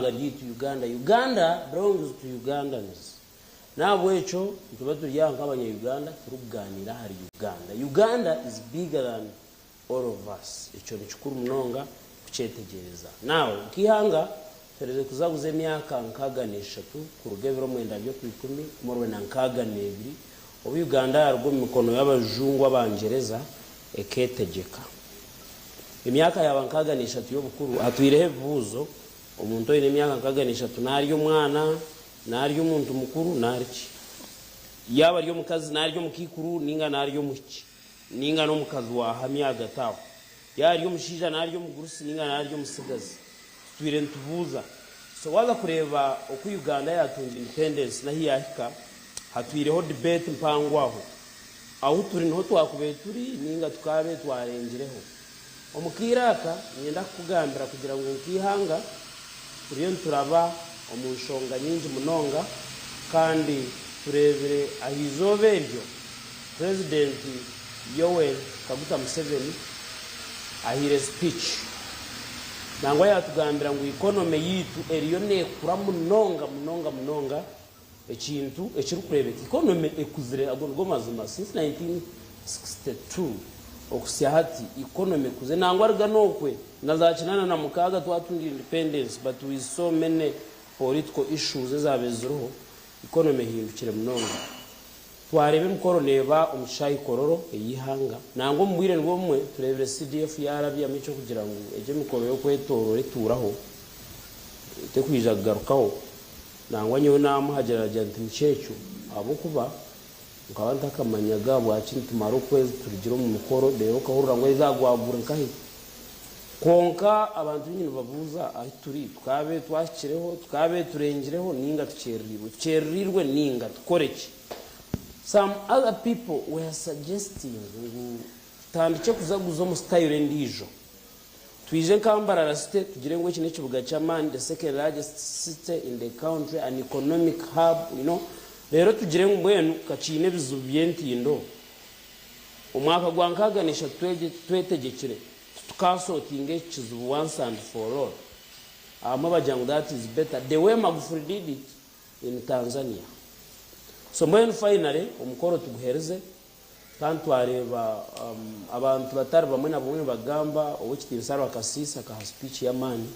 ihanga ryitu Uganda belongs to Ugandans nabwo echo tuba turya nk'abanya-Uganda turuganira hari Uganda is bigger than all of us echo ni chukuru mnonga kuchetegereza nawe ukihanga tereze kuzaguze myaka nkaganeshatu ku rugevero mwenda byo ku 10 morwe na nkaganebiri obu Uganda yarwo mikono y'abajungu abangereza eketegeka imyaka yabankaganeshatu yo bukuru atwirehe vuzo umuntu ine myaka nkaganeshatu nari umwana nari umuntu mukuru nariki yaba ryo mukazi nari ryo mukikuru ninga nari ryo muki ninga no mukazi wa hamyaga tawo yari ryo mushija nari ryo mugurusi ninga nari ryo musigazi twire ntuvuza so waza kureba uko Uganda yatunze independence na hiyahika hatwireho debate mpangwaho aho turi no twakube turi ninga tukabe twarengereho omukiraka nyenda kugambira kugira ngo nkihanga turiyo turaba omushonga nyingi munonga kandi turebere ahizoberyo President Yoweri Kaguta Museveni ahire speech nangwa yatugambira ngo economy yitu eriyo nekura munonga ekintu ekirukurebeka economy ekuzire agongo mazima since 1962 okusya hati economy kuze nangwa riganokwe nazakinana na mukaga twatunga independence but we so many political issues ezabeziroho economy hindukire munonga twarebe mukoro neba omushayi kororo eyihanga nango mbwire ngomwe turebere CDF yarabya mico kugira ngo eje mikoro yo kwetorore turaho tekwija garukaho nangwa nyewe namuhagera janti mchechu abo kuba ukabanta kamanyaga bwakintu tumaro kwezi turigiro mu mukoro rero kahurura ngo izagwagura nkahi konka abantu nyine bavuza aho turi twabe twashikireho twabe turengireho ninga tukerirwe ninga tukoreki. Some other people were suggesting tandike kuzaguza mu style ndijo twije nkambarara city tugire ngo kine kibuga cy'amani the second largest city in the country, an economic hub, you know. Rero tugire ngo mbwenu kacine bizubyenti ndo umwaka gwankaganisha twetegekire tukasotinge kizubu once and for all. Amabajangu that is better the way Magufuli did it in Tanzania. So mbwenu finally umukoro tuguhereze kandi twareba abantu batari bamwe na bamwe bagamba uwikitinsaro akasisa ka speech ya mani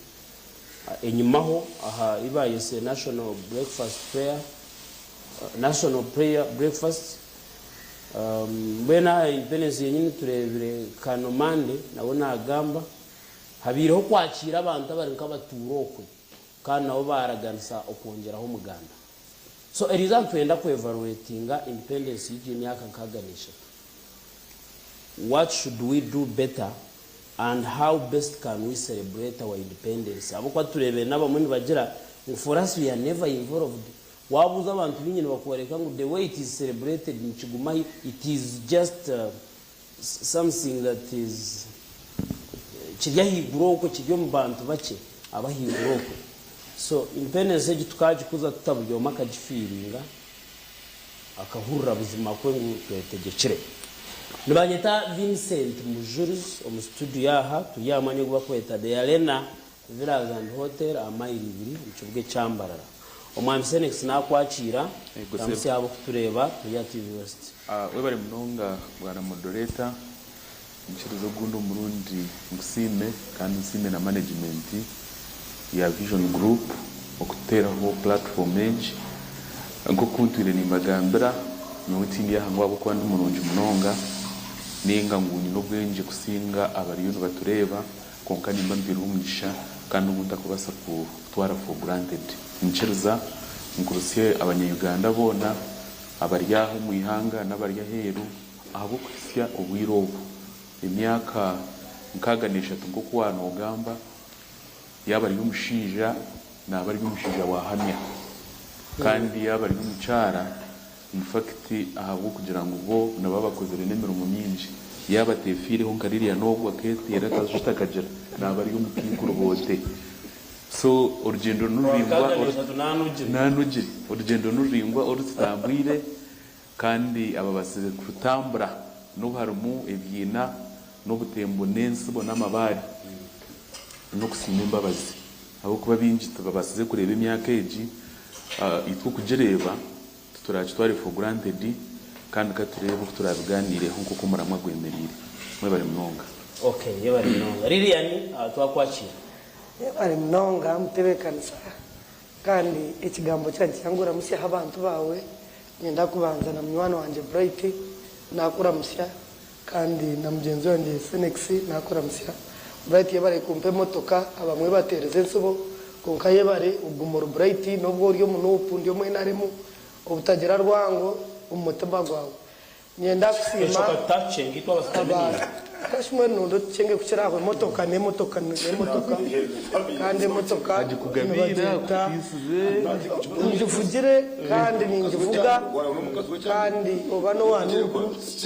enyumaho aha ibaye se national breakfast prayer national prayer breakfast bena independence yenyine turebere kanomande nabona agamba habiriho kwakira abantu abari nkabaturokwe kandi nabo baraganisa okongeraho muganda. So a result twenda ku evaluatinga independence y'imyaka nkaganisha. What should we do better and how best can we celebrate our independence? Abo kwa turebe naba muri bagira for us we are never involved. Wabuza abantu binyine bakwereka ngo the way it is celebrated in Chiguma it is just something that is kijyahiguroko kijyo mu bantu bake abahiguroko. So independence tukaje kuza tutabyo makajifiringa akahurura buzima kwe ngo twetegekire. Nibanyeta Vincent Mujuris omu studio yaha tuyamanye kuba kweta the Arena Villas and Hotel amayiri 2 mukibwe cyambarara. Omwami Senex nakwakira kamsi abo kutureba tuya TV West. We bari munonga bwana moderator mukirizo gundo murundi musime kandi musime na management ya Vision Group okuteraho platform age ngo kuntwire ni magambira n'utindi yahangwa abo kwandi murunji munonga ninga nguni no bwenje kusinga abariyuno batureba konka nimba mbira umugisha kandi umuntu akubasa ku twara for granted nchiriza nkurusye abanya-Uganda bona abaryaho mu ihanga n'abarya heru abo kusya ubwirobo imyaka nkaganisha tungo kwana ugamba yabari y'umushija nabari y'umushija wahamya kandi yabari y'umucara in fact ahabwo kugira ngo bo nababakozere nemero mu myinji yaba tefire ho kariri ya nogwa kete yarakazuta kagera nabari y'umukikuru bote. So urugendo nuringwa nanuje urugendo nuringwa urutambwire kandi ababasize kutambura no harumu ebyina no butembo nensi bona mabari no kusimba imbabazi abo kuba binji tubabasize kureba imyaka eji itwo kujereba tuturacitware for granted kandi katurebe ko turabiganire nkuko muramwa gwemerire mwe bari mnonga. Okay, ye bari mnonga Lilian twakwakira ye bari mnonga mutebekanisa kandi ikigambo cyanje cyangura musi abantu bawe nyenda kubanza na mwana wanje Bright nakura musya kandi na mugenzi wanje Phoenix nakura musya. Bright yebare kumpe motoka abamwe batereze nsubo konka yebare ugumoro Bright nobwo uryo munupu ndio mwe narimo ubutagira rwango umutima gwawe nyenda kusima tache ngitwa basikabini kashimwe nundo cenge kuchiraho motoka kandi motoka ajikugabira kufisize njufugire kandi ninjuvuga kandi obano wanu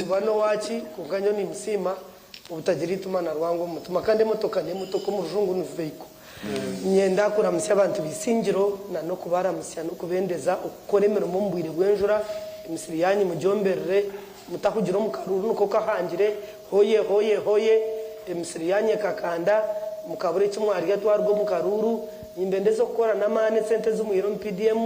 obano wachi kuganyo ni msima ubutagira itumana rwango mutuma kandi motoka mu rujungu ni vehicle nyenda kuramsya abantu bisingiro na no kubaramsya no kubendeza ukoremera mu mbwire gwenjura imisiri yanyu mujomberere mutakugira mu karuru nuko kahangire hoye imisiri yanyu kakanda mukabure cyumwari gatwarwo mu karuru imbendezo gukora na mane sente z'umuhiro mu PDM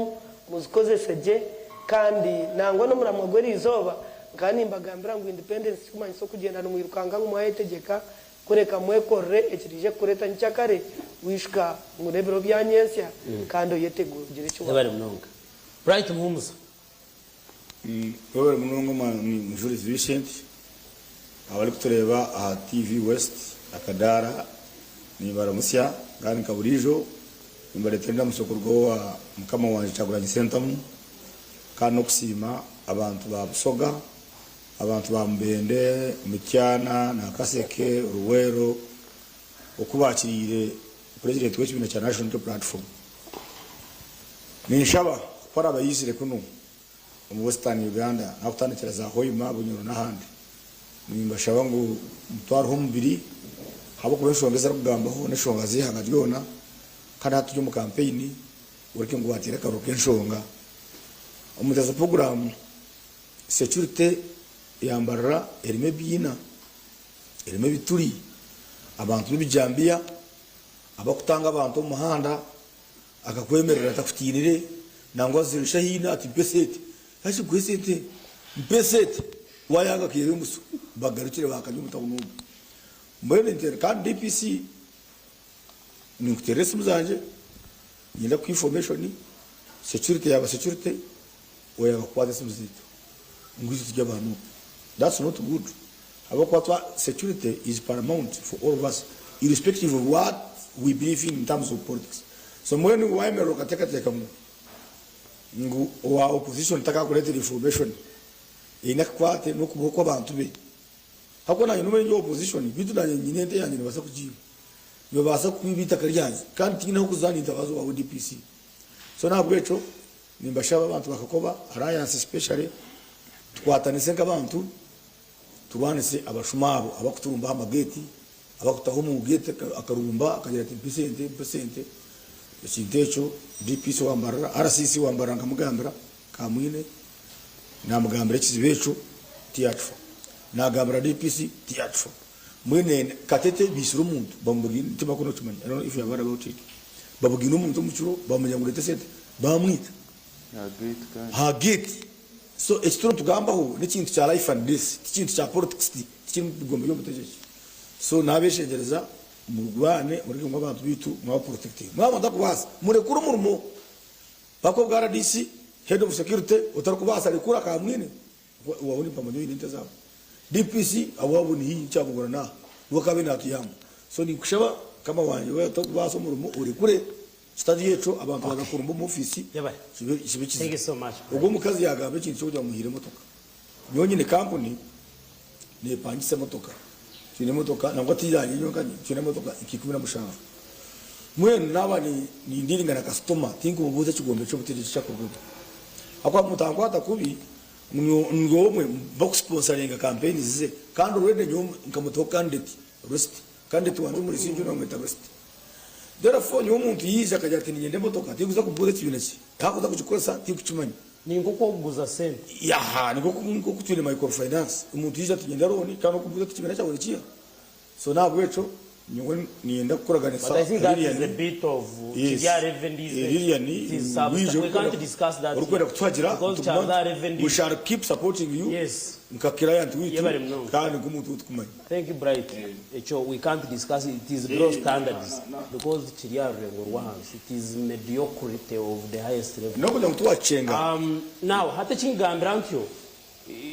muzikoze seje kandi nangwa no muramwagweri izoba ngani mbagambira ngo independence kumanye so kugenda no mwirukanga nk'umuhayetegeka kureka mwekorre ekirije kureta ncyakare wishka murebero byanyesya kandi yetegurugire cyo bari mnonga Bright Muhumuza bari mnonga mu Jules Vincent abari kutureba aha TV West akadara ni baramusya ngani kaburijo imbaretenda musokorgo wa mukama wanje cyaguranye sentamu kandi okusima abantu ba Busoga abantu ba Mbende Mutyana na Kaseke Ruwero okubakirire president w'ekibina cya National Platform ninshaba para abayizire kuno mu Western Uganda nakutandikira za Hoima Bunyoro n'ahandi nimbashaba ngo mutwaro mbiri habo kubeshongeza kugambaho neshonga zihanga ryona kandi hatujye mu campaign ureke ngo watire karoke nshonga umutaza program security yambarra erime bina erime bituri abantu b'ibijambia abakutanga abantu mu muhanda akakwemerera takutirire nangwa zirisha hina ati pesete hashi kwesete pesete wayaga kiye musu bagarukire bakanye mutabuno mbere ntere kandi DPC ni kuteresa muzanje yenda ku information security yaba security oyaga kwaza simuzito nguzi tujya abantu. That's not good. About security is paramount for all of us, irrespective of what we believe in terms of politics. So when we are wa opposition taka kuleta information inakwate no kuboko abantu be hakona nyuma yo opposition bitu na nyinente yanyu basa kujibu yo basa kubita karyanzi kandi tina kuzani tabazo wa DPC. So na bwecho nimbashaba abantu bakakoba alliance especially twatanise nk'abantu tubanise abashumabo abakuturumba amageti abakutaho mu gete akarumba akagira 10% ikintecho DPC wambara RCC wambara ngamugambira kamwine namugambira kizibecho tiatfo nagambira DPC tiatfo mwene katete bisuru umuntu bamubwira tima kuno tumanya I don't know if you have heard about it babugina umuntu mucuro bamenya ngo retesete bamwita ha gate. So ekitoro tugambaho n'ikintu cya life and death ikintu cya politics ikintu tugomba yo gutegereje. So nabeshengereza murwane muri ngo abantu bitu mwa protecting mwa ndakubasa murekura murumo bako bwa RDC head of security utarakubasa rekura ka mwine waboni pamoja n'inte zabo DPC awaboni hii cyabugora na wakabe natiyamba. So ni kushaba kama wanje we utakubasa murumo urekure study yecho abantu bagakurumba mu office yabaye shibikize. Thank you so much. Ubwo mukazi yagabe kintu cyo kujya muhire motoka nyonyine company ne pangise motoka kine motoka nangwa tijanye nyonganye kine motoka ikikumira mushanga mwe nabani ni ndiringa na customer tingo mubuze kigombe cyo butegereje cyakorwa akwa mutangwa atakubi ngomwe box sponsoring campaign zize kandi urende nyom nkamutoka candidate rest candidate wanzu muri sinjo na mweta rest. Therefore ni umuntu yize akajya ati ngende motoka tiguza kubuze kibinaki hakuza kuchikosa tikuchimanya ni ngoko kuguza sente yaha ni ngoko kutwile microfinance umuntu yize ati ngende roni kandi kubuze kibinaki cyabone kiya. So nabwo echo nywe nienda kuraganisa But I think that is a bit of Chidya revenues. We can't discuss that here. We shall keep supporting you. Yes. Client Thank you, Bright. We can't discuss it. It is gross standards because Chidya it is mediocrity of the highest level. Now, hata chingambirantyo,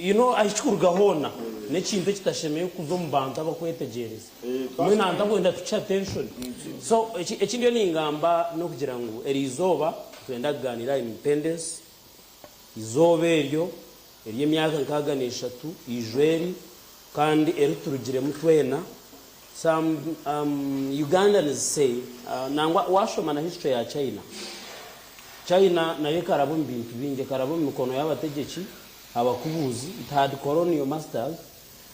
you know, ashukuru gahona nechinto kitashemeye kuzombanta bakwetegereza mwe nanta kwenda tucha attention so ekindiyo ningamba no kugira ngo erizoba twenda kuganira independence izoba eryo ery'emyaka nkaganisha ijweri kandi eruturugire mutwena. Some Ugandans say nangwa washoma na history ya China nayo karabo mbintu binge karabo mikono y'abategeki abakubuzi. It had colonial masters.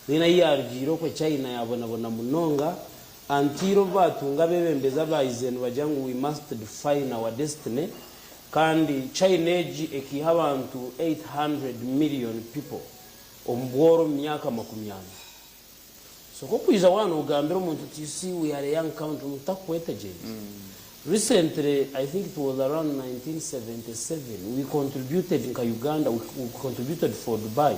Nina yarugiro ko China yabona munonga antiro batunga bebembeza bayizenu bajangu we must define our destiny. Kandi China age ekiha abantu 800 million people omboro myaka 50. So ko kwiza wana ugambira umuntu tisi we are a young country mutakweteje. Recently, I think it was around 1977, we contributed in Uganda, we contributed for Dubai.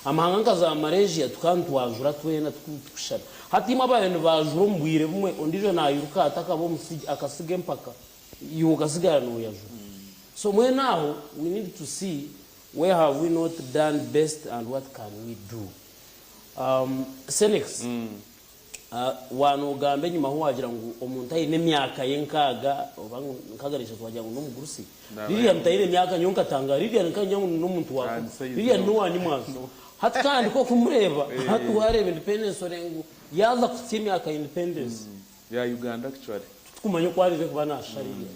Amahanga za Malaysia tukantu wajura twena tukushana. Hatima abantu bajura mbwire bumwe ondijo na yuruka ataka bo musigi akasige mpaka yukasigara no yajura. So when now we need to see where have we not done best and what can we do. Senex wano gambe nyuma ho wagira ngo omuntu ayine myaka yenkaga nkagarisha twagira ngo n'umugurusi ririya mutayire myaka nyonka tanga ririya nkanya n'umuntu wako ririya n'uwani mwazo hatkandi ko kumureba hatu warebe independence orengo yaza kutimya aka independence ya Uganda actually tukumanye kwarize kuba nashariye.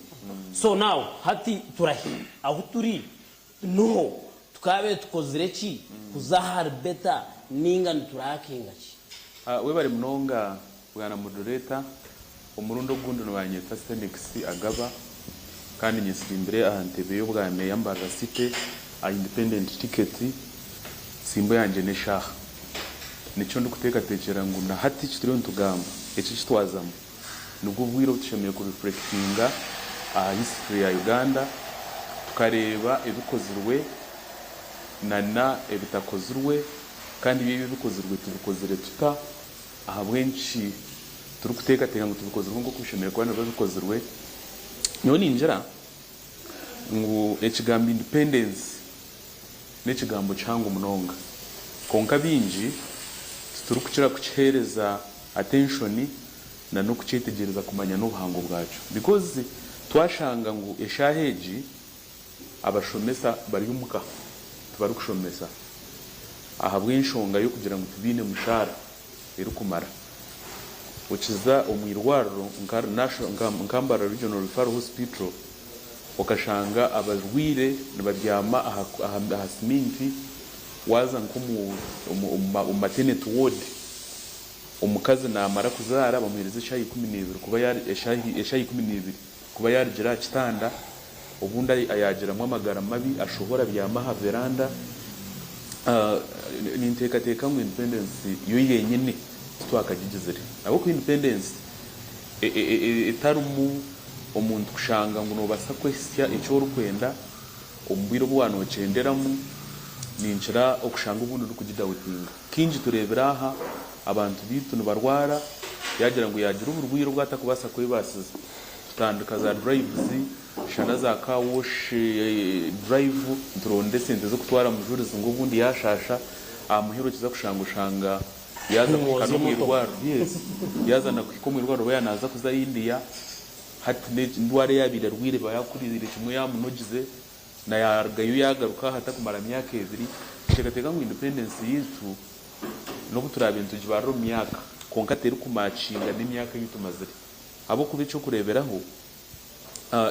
So now hati turahi aho turi no tukabe tukozire ki kuzahar better ninga nturakinga ki. We bari munonga bwana moderator umurundo gundo nabanyeta Stenix agaba kandi nyisimbire ahantebe yo bwane yambara city a independent ticket simbo yanje ne shaha nico ndukuteka tekera ngo na hati kitiriyo ntugamba eki kitwazamo nubwo bwiro tushemeye ku reflectinga history ya Uganda tukareba ebikozirwe na ebitakozirwe kandi bibi bikozirwe tubikozire tuta aha bwenshi turi kuteka teka ngo tubikozirwe ngo kushemeye kwa nabo bikozirwe nyo ninjira ngo ekigambo independence n'ekigambo cyango munonga konka binji turi kukira kuchereza attention na no kucitegereza kumanya n'ubuhango bwacu because twashanga ngo eshaheji abashomesa bari umuka tubari kushomesa aha bw'inshonga yo kugira ngo tubine mushara eri kumara ukiza umwirwaro nkambara regional referral hospital okashanga abarwire nibabyama aha siminti waza nkumu maternity ward umukazi namara kuzara bamuhereza shayi 12 kuba yari shayi 12 kuba yargira kitanda ubundi ayagiramwe amagara mabi ashobora byama ha veranda n'inteka mu independence yo yenyine twakagigizere abo ku independence etarumu omuntu kushanga ngo nobasa kwesya icyo rukwenda ombiro bwano cenderamo ninjira okushanga ubundi rukugidawutinga kinji turebera aha abantu bitu barwara yagira ngo yagira uburwiro bwata kubasa kwibasiza tutandika za drives shana za car wash drive turonde sente zo kutwara mujurizo ngo ubundi yashasha amuhiro kiza kushanga yaza kukano mwirwaro yes yaza nakiko mwirwaro bayanaza kuza India hati ndware yabira rwire bayakuririre kimwe yamunogize na yargayo yagaruka hata kumara myaka 2 tegatega ngo independence yitu no kuturabe ntuji baro myaka konkateri kumacinga n'imyaka yitumazire abo kubico kureberaho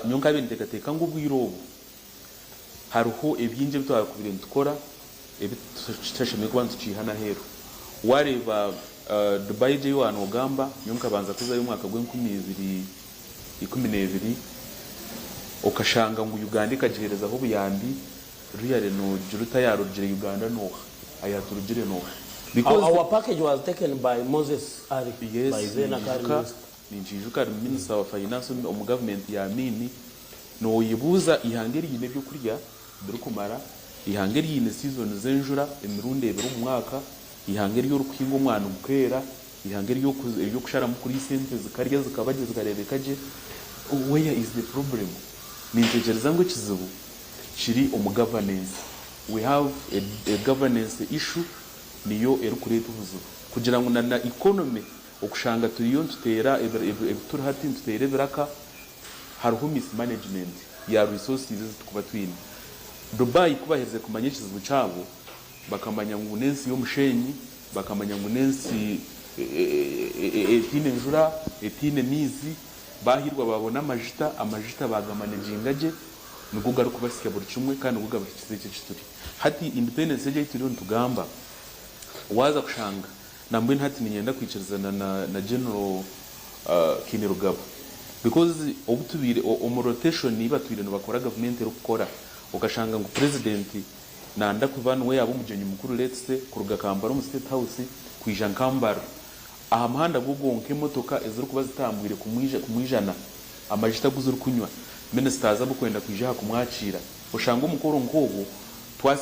nyonka bintegateka ngo bwirobo haruho ebyinje bitwara kubire ntukora ebitashemye kubanza cihana hero wareba Dubai je wana ogamba nyonka banza kuza y'umwaka gwe 2012 okashanga ngo Uganda ikagereza aho buyambi ruyare no juruta yarugire Uganda no ayaturugire no because our package was taken by Moses Ali, yes, by Zena Kari. ninjijuka minister wa finance mu government ya mini no yibuza ihangeri yine byo kurya biri kumara ihangeri yine season zenjura emirundi ebiri mu mwaka ihangeri yo rukingo mwana ukera ihangeri yo kushara mu kuri sente zikarya zikabaje zikarebekaje. Where is the problem? Nintegereza ngo kizibu kiri omu governance. We have a governance issue niyo eri kureta ubuzibu kugira ngo na economy okushanga turiyo tutera ebituri hati tutera biraka hariho mismanagement ya resources tukuba twine. Dubai kubaheze kumanya ikizibu cyabo bakamanya ngo nensi yo mushenyi bakamanya ngo nensi etine njura etine nizi bahirwa babona amajita bagamanagingaje nugo garuko basike buri kimwe kandi nugo gabakize cyo kituri hati independence je turiyo ntugamba waza kushanga nambwe hati ninyenda kwicarizana na general Kinirugaba because obutubire omu rotation niba twire no bakora government ero gukora ukashanga ngo president nanda kuvana we yabo mujenyi mukuru let's say kuruga kambara mu state house kwija nkambara aha muhanda gugonke motoka ezuru kuba zitambwire kumwijana amajita guzuru kunywa ministers abo kwenda kwija kumwakira ushanga umukoro ngogo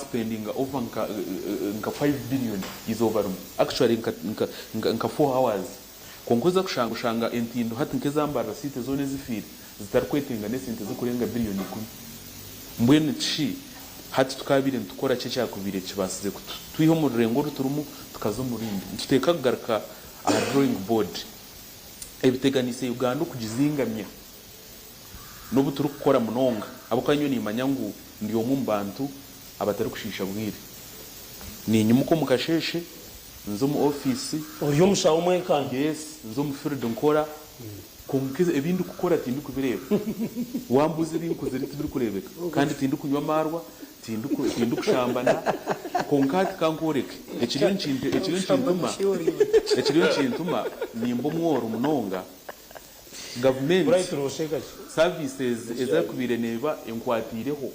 spending over nka 5 billion is over actually nka 4 hours konkoza kushanga entindo hati nkezambara site zone zifire zitarkwetenga nesente zo kurenga billion 10 mbwene chi hati tukabire ntukora cye cyakubire kibasize twiho mu rengo ruturumu tukazo murindi tuteka kugaruka a drawing board ebiteganise Uganda kugizingamya no buturu gukora munonga abo kanyo ni manyangu ndiyo mumbantu abatari kushisha bwire ni inyuma ko mukasheshe nzo mu office uyu mushawo mwe kandi yes nzo mu field nkora konkize ebindi gukora tindi kubireba wambuze ibinkoze turi kurebeka kandi tindi kunywa marwa tindi kushambana konkati kankoreke ekiriyo ntuma nimbo mworo munonga government services ezakubire neba enkwatireho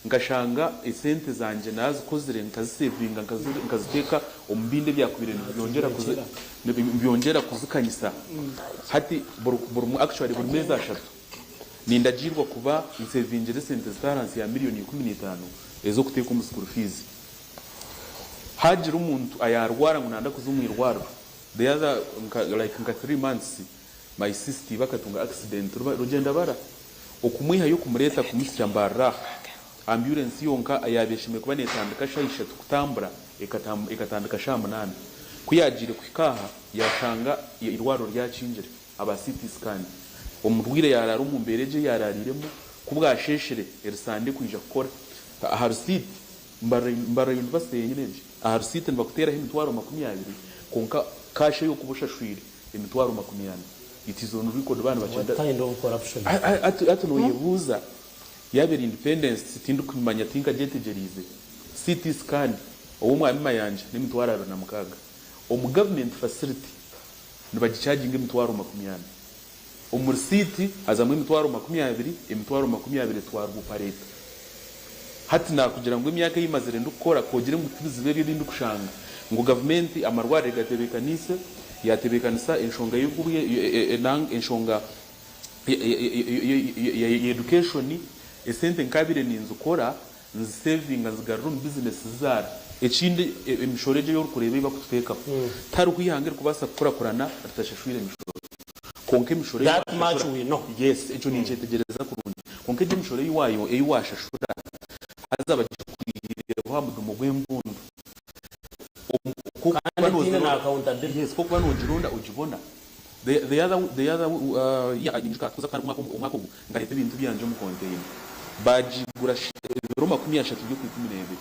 ngashanga esente zanje nazo kozire nkazisevinga nkaziteka ombinde byakubire byongera kuzikanyisa hati actually buri mezi ashatu nindagirwa kuba insevingere sente starance ya miliyoni 15 ezo kuteka mu school fees hagira umuntu ayarwara ngo nanda kuzumwirwara the other like 3 months my sister bakatunga accident rugenda bara okumwiha yo kumureta kumushyambara ambulance yonka ayabeshime kuba netandika shayisha tukutambura ikatandika shamunana kuyagire kwikaha yashanga irwaro rya cinjire aba CT scan omurwire yarara umumbereje yarariremo kubwasheshere erisande kwija gukora aha receipt mbara university yenyeje aha receipt bakutera imitwaro 20 konka kashe yo kubushashwire imitwaro 20 it is on record bana bacenda kind of corruption atu no yibuza yabera independence tindu kumanya tinga jetegerize CT scan owo mwami mayanje n'imitwaro 26 omu government facility nibagicharging imitwaro 20 omursiti azamwe imitwaro 20 imitwaro 20 twara bupareta hati na kugira ngo imyaka yimazire ndukora kogire mu tubizibe bindi kushanga ngo government amarware gatebekanise yatebekanisa enshonga y'ubuye enshonga ya education esente nkabire ninzu kora saving azgarura business zara ekindi emishoreje yo kurebe bakuteka taru kwihangira kubasa kurakurana atashashwire mishoro konke mishore that much we know yes ejo ni cyetegereza kurundi konke je mishore yiwayo eyiwashashura azaba gikwiriye hamudu mugwembundu kandi na accountability yes koko bano ujirunda ujibona the other yeah ajika kuza kandi umwako ngahite ibintu byanje mu container bajigura Roma 13 yo kwikumurebe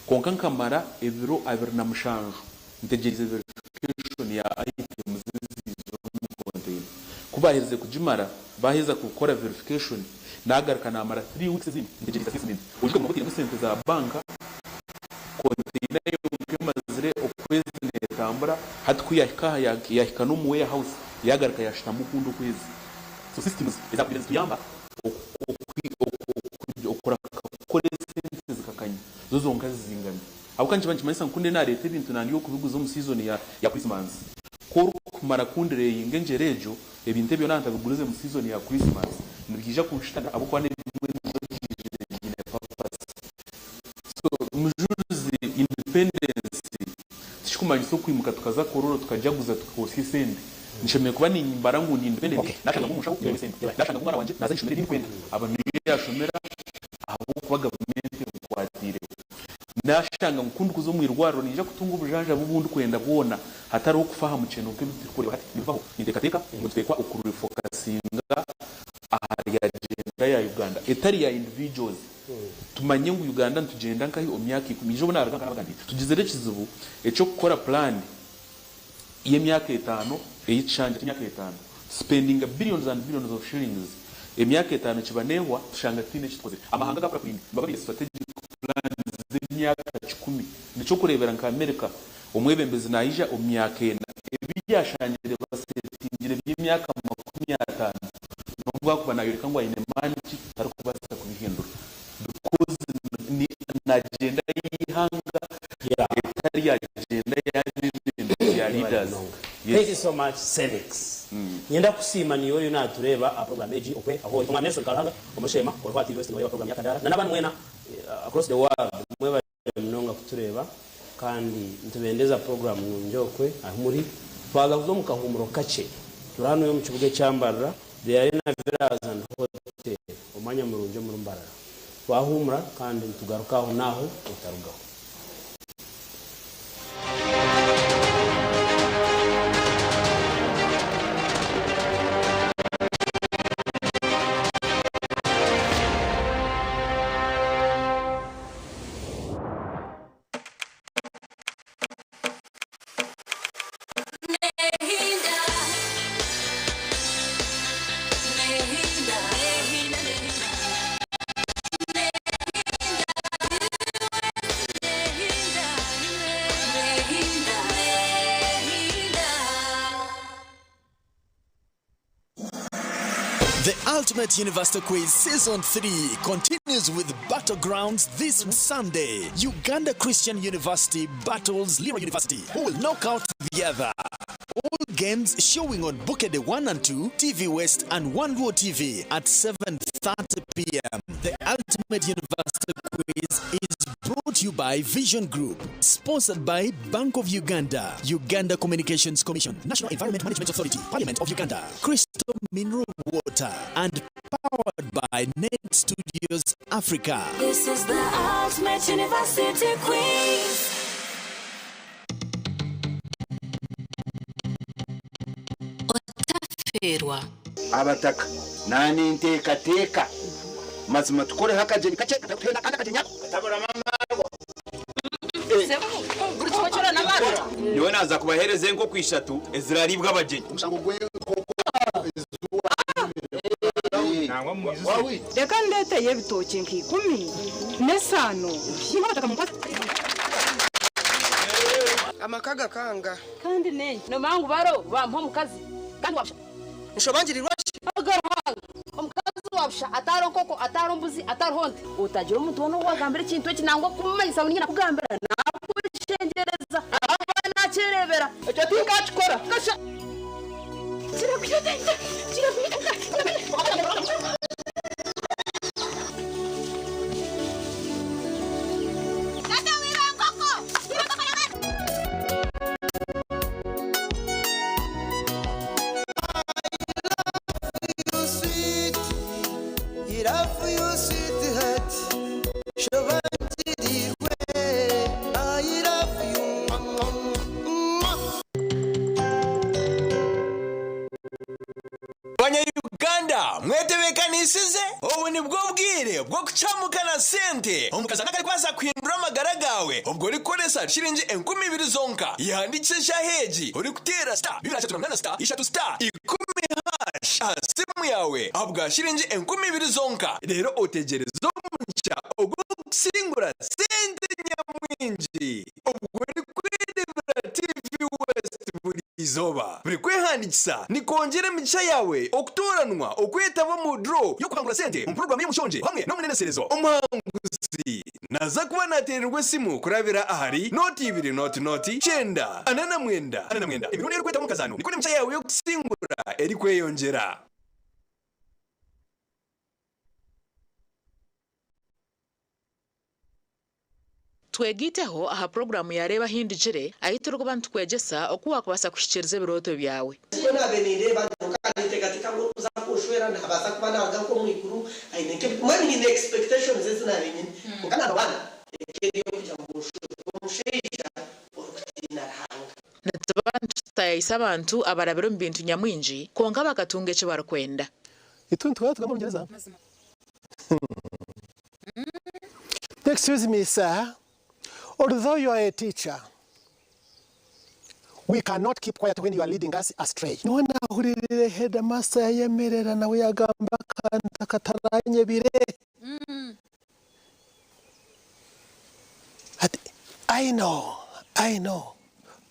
konka nkamara eviro 25 ntegereze verification ya items zizo mu container kubahirize kujimara baheza gukora verification nagaruka namara 3 weeks zindi ntegereza 6 minutes ujiko mu gutira sente za banka container yo kemazire okwezi netambura hatkuyahika yahika no mu warehouse yagaruka yashita mu kundo kwezi so systems ezabire ziyamba okora sente zikakanya zozonka zingana abukanji banchimanyisa nkunde na leta ibintu nandiyo kubiguza mu season ya Christmas ko kumara kundire ngenje rejo ebintu byo nanta biguruze mu season ya Christmas nibikija kunshita abo kwane so mujuzi independence tishikumanyiso kwimuka tukaza kororo tukajaguza tukosi sende nishemeye kuba ni imbarangu ni independent nashaka kumusha ku sende nashaka kumara wanje naza ishomera kwenda abantu yashomera abo kuba government kwatire nashanga mukundu kuzo mwirwaro nije kutunga ubujanja bubundi kwenda kubona hatari okufaha mu kintu k'ibitiko hati bivaho nitekateka mutwekwa ukurure focusinga ahari agenda ya Uganda etari ya individuals tumanye ngo Uganda ntugenda nkahi omyaka 10 ijo bona araga kandi tugize rekizibu eco gukora plan y'emyaka 5 eyicanje y'emyaka 5 spending billions and billions of shillings emyaka 5 kibanehwa tushanga tine kitkoze amahanga gakora kuri babaye strategic plan z'imyaka 10 nico kurebera nka America umwebembezi naija omyaka 4 ebyashangire basetingire by'imyaka 50 nubwo kuba yoreka ngo ayine maniki ari kubasa kubihindura because ni agenda y'ihanga etari ya agenda ya leaders. Thank you so much Felix. Nyenda kusima ni yoyo na tureba a program eji okwe aho kwa Nelson Kalanga umushema kwa kwati west no program ya Kadara na nabantu mwena across the world mweba mnonga kutureba kandi ntubendeza program njokwe ahumuri twaga kuzo mukahumuro kace turano yo mu kibuge cyambarra the Arena Villas and Hotel umanya murunje mu Mbarara twahumura kandi tugarukaho naho utarugaho. The Ultimate University Quiz Season 3 continues with Battlegrounds this Sunday. Uganda Christian University battles Lira University, who will knock out the other. All games showing on Bukede 1 and 2, TV West and One World TV at 7:30 p.m. The Ultimate University Quiz is brought to you by Vision Group, sponsored by Bank of Uganda, Uganda Communications Commission, National Environment Management Authority, Parliament of Uganda, Crystal Mineral Water, and powered by Net Studios Africa. This is the Ultimate University Quiz. Otaferwa abataka nani nteka mazima tukore hakaje kace katapenda kana kajenya katabura mama guruchora nabara niwe naza kubahereze nko kwishatu eziraribwa abageni umusango gwe reka ndeteye bitoke nk'ikumi n'esano y'abataka mu amakaga kanga kandi nenye no mangu baro bampa mukazi kandi wabsha ushobangirirwa agarahanga omukazi wabsha ataronkoko atarombuzi atarhonde utagira umuntu wono wagambira ikintu kinangwa kumanyisa bunyina kugambira nakushengereza abana cerebera icyo tingakikora kasha Uganda mwetebekanisize ubu ni bwo bwire bwo kucamukana sente omukazana kali kwaza kwindura amagara gawe ubwo uri koresha shiringi 20,000 zonka yandikisha heji uri kutera star 238 star 3 star 10 simu yawe abwa shiringi 20,000 zonka rero otegereza omucha ogusingura sente nyamwinji ubwo uri kwidebera TV West buri izoba buri kwehandikisa ni kongera micha yawe okutoranwa okwetaba mu draw yo kwangura sente mu program y'umushonje hamwe no muneneserezo umuhanguzi naza kuba natererwa simu kurabira ahari noti 2 noti chenda anana mwenda imirundi yo kweta mukazano niko nimcha yawe yo kusingura eri kweyongera. twegiteho aha programu yareba hindijire ahiturwa bantu kwegesa okuwa kubasa kushikiriza ibiroto byawe siko nabenire bandukane katika ngo uzakushwera nabasa kuba naga ko mwikuru aineke mani in expectations ezina binyi ukana bana ekeri yo kujya musheja okutina hanga natabantu tayisa abantu abarabero mbintu nyamwinji konga bakatunga cyo barakwenda ituntu twatu kamongereza. Excuse me sir, although you are a teacher, we cannot keep quiet when you are leading us astray. Nona hurire headmaster yemerera nawe yagamba kanta kataranye bire. I know.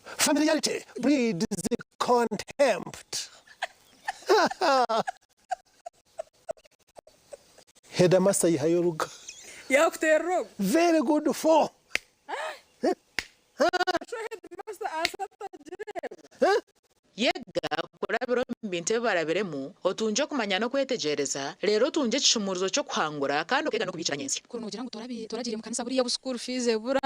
Familiarity breeds contempt. Headmaster yayoruga. Yakuterro. Very good for. yega kurabiro mbinte barabiremu otunje kumanya no kwetegereza rero tunje kishumuruzo cyo kwangura kandi ukega no kubicira nyensi kuno kugira ngo turagire mu kanisa buri ya school fees bura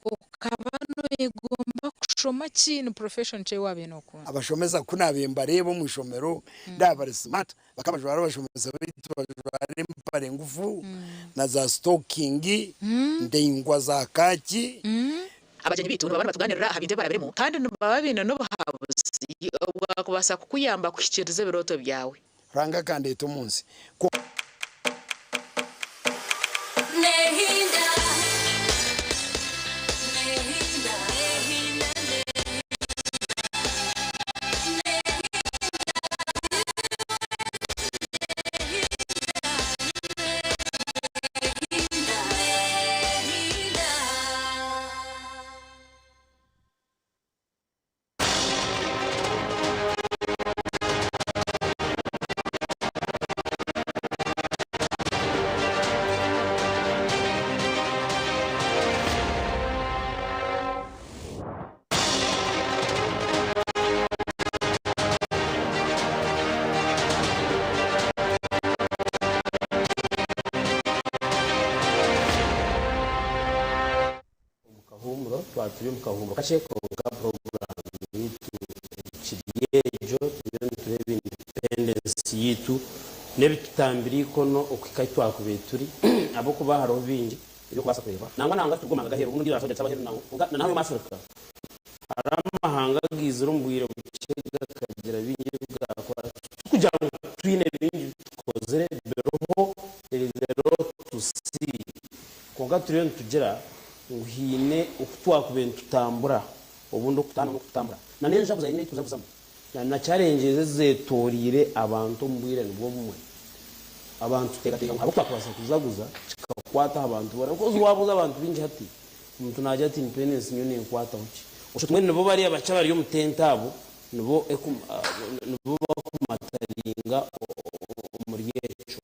ukabano igomba kushoma kintu profession cye wabe no kuno abashomeza kunabemba rebo mu shomero ndabari smart bakabajwara abashomeza bitwajwara impare ngufu na za stocking ndengwa za kaki abajenyi bitu babana batuganirira habinte barabiremo kandi baba bina no bahabuzi ubwakubasa kukuyamba kushikiriza biroto byawe ranga kandi etumunsi turi mu kahumuro kace ko ga program yitu kiriyejo turebe independence yitu nebitambiri kono okikaitwa kubeturi abo kuba haro bingi iyo kwasa kureba nanga tugomanga gahero ubundi rafode tabahero na nawe mafrika aramahanga giziro mbwire bukega kagira bingi bwakwa kugira twine bingi kozere beroho rero tusi konga turiyo tugera uhine ukutwa kubentu tambura ubundo kutambura na nenja kuzayine tuzabuzamo na challenge zetorire abantu mbwire nubwo bumwe abantu tekateka abo kwakwasa kuzaguza kikakwata abantu bara uko wabuza abantu bingi hati umuntu naje ati independence nyone nkwata uki usho tumwe nabo bari abacha bari yo mutentabo nubo bakumataringa muri yecho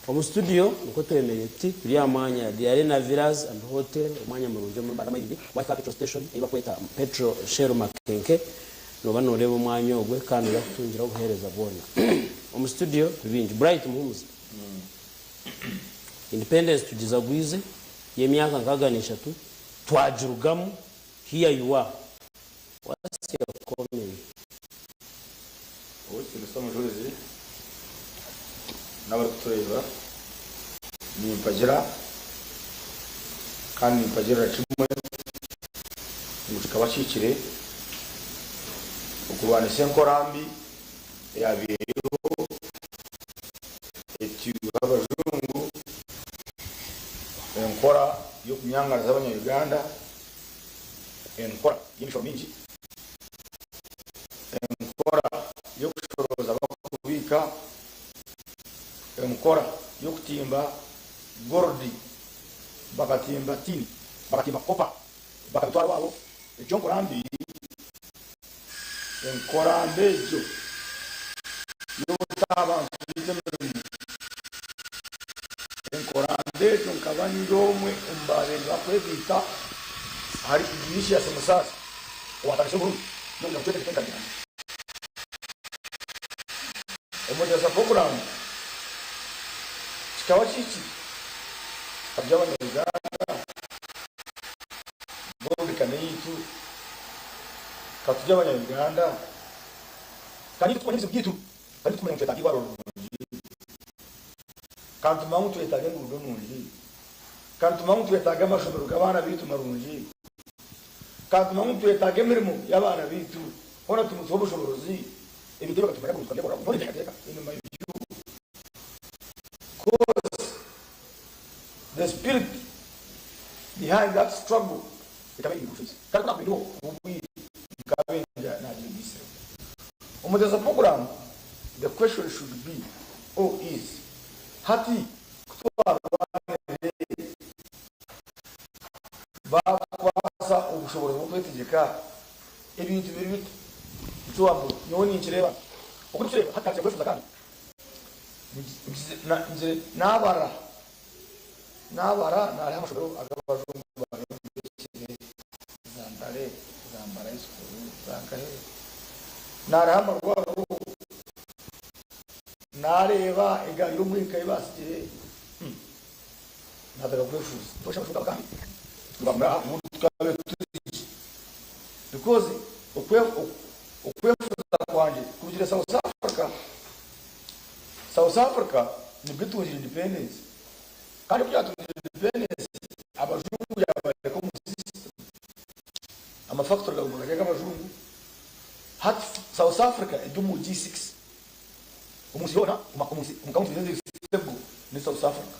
mu studio uko twemereye ati turi amanya di Arena Villas and Hotel umanya mu rujyo mu baramayindi wa Capital Station iba kweta Petro Shero Makenke no banoreba umwanya ogwe kandi yatungira guhereza bona mu studio bingi Bright Muhumuzi Independence tugizagwize yemyaka nkaganisha tu twajurugamu here you are what's your comment oyi tulisoma juzi n'abatureba ni pagera kandi pagera kimwe mukabashikire ukubana senkorambi yabiyeho eti abazungu enkora yo kunyanga z'abanyarwanda enkora y'ibisho mingi enkora yo kushoroza bakubika enkora yo kutimba gordi bakatimba tini bakatimba kopa bakatwara wabo ejonkorambi enkora mbejo yo taba enkora mbejo kandi ndomwe umbare bakwebita hari igishi ya semusasa watakisho buru ndio mtete kenda ndani emoja za program kikawa chichi abjaba na Uganda bodi kaneitu katujaba na Uganda kandi twanyuze byitu kandi tumenya mfeta kiwaro kandi muntu etaga ngudo nunji kandi muntu etaga amashobero gabana bitu marunji kandi muntu etaga imirimo y'abana bitu ona tumusobo shoborozi ibitero katumara kutukanya kora muri tekateka in my view cause the spirit behind that struggle ikamenya ibufisi kandi nabindo ubuyi kabenja na jibise umudeza program the question should be is hati bakwasa ubushobozi bwo kwitegeka ibintu biri bitwambo nyoni kireba uko kireba hataje kwifuza kandi nje nabara nari amashoboro agabajungu bakire zambara iskuru zakahe nari amarwaro nareba ega y'umwika ibasiye nadaga kwifuza tosha kandi bamra mutkabe tuzi because ukwefuza kwanje kugira South Africa ni bitu independence kandi byatu independence abajungu yabaye ko musisi ama factor gamugaga abajungu hat South Africa idumu G6 umusiona umukaunti ndio ni South Africa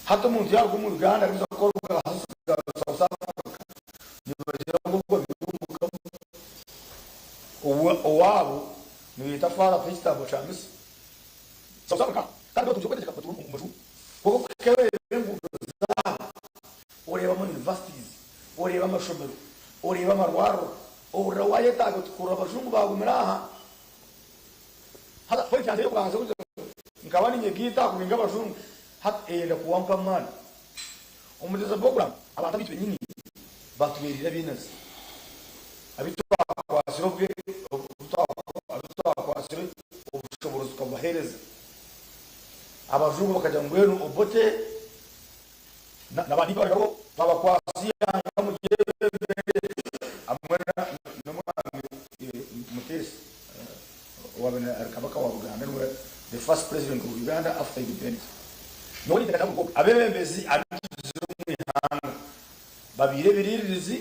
hata mu ndiya go mu Uganda biza ko South Africa ni bagira ngo wabo ni itafara pista bochamis South Africa kandi tujye kweteka patu mu kuko kewe bengu za ureba mu universities ureba amashomero ureba amarwaro urawaye tago tukura abajungu bagumiraha hata foi cyane yo kwanza ngabani nyegita kuringa abajungu hata enda kuwampa mani umudeza program abantu bitwe nyini batuberira binazi abitwa kwasiro bwe kwasiro ubushobozi kubahereza abajungu bakajya ngwenu obote nabandi babo babakwasi yanga mu gihe amwana mutesi wabena arkabaka wa Uganda the first president of Uganda after independence noni tekana ko abebembezi abizuru mu ihanga babire biririzi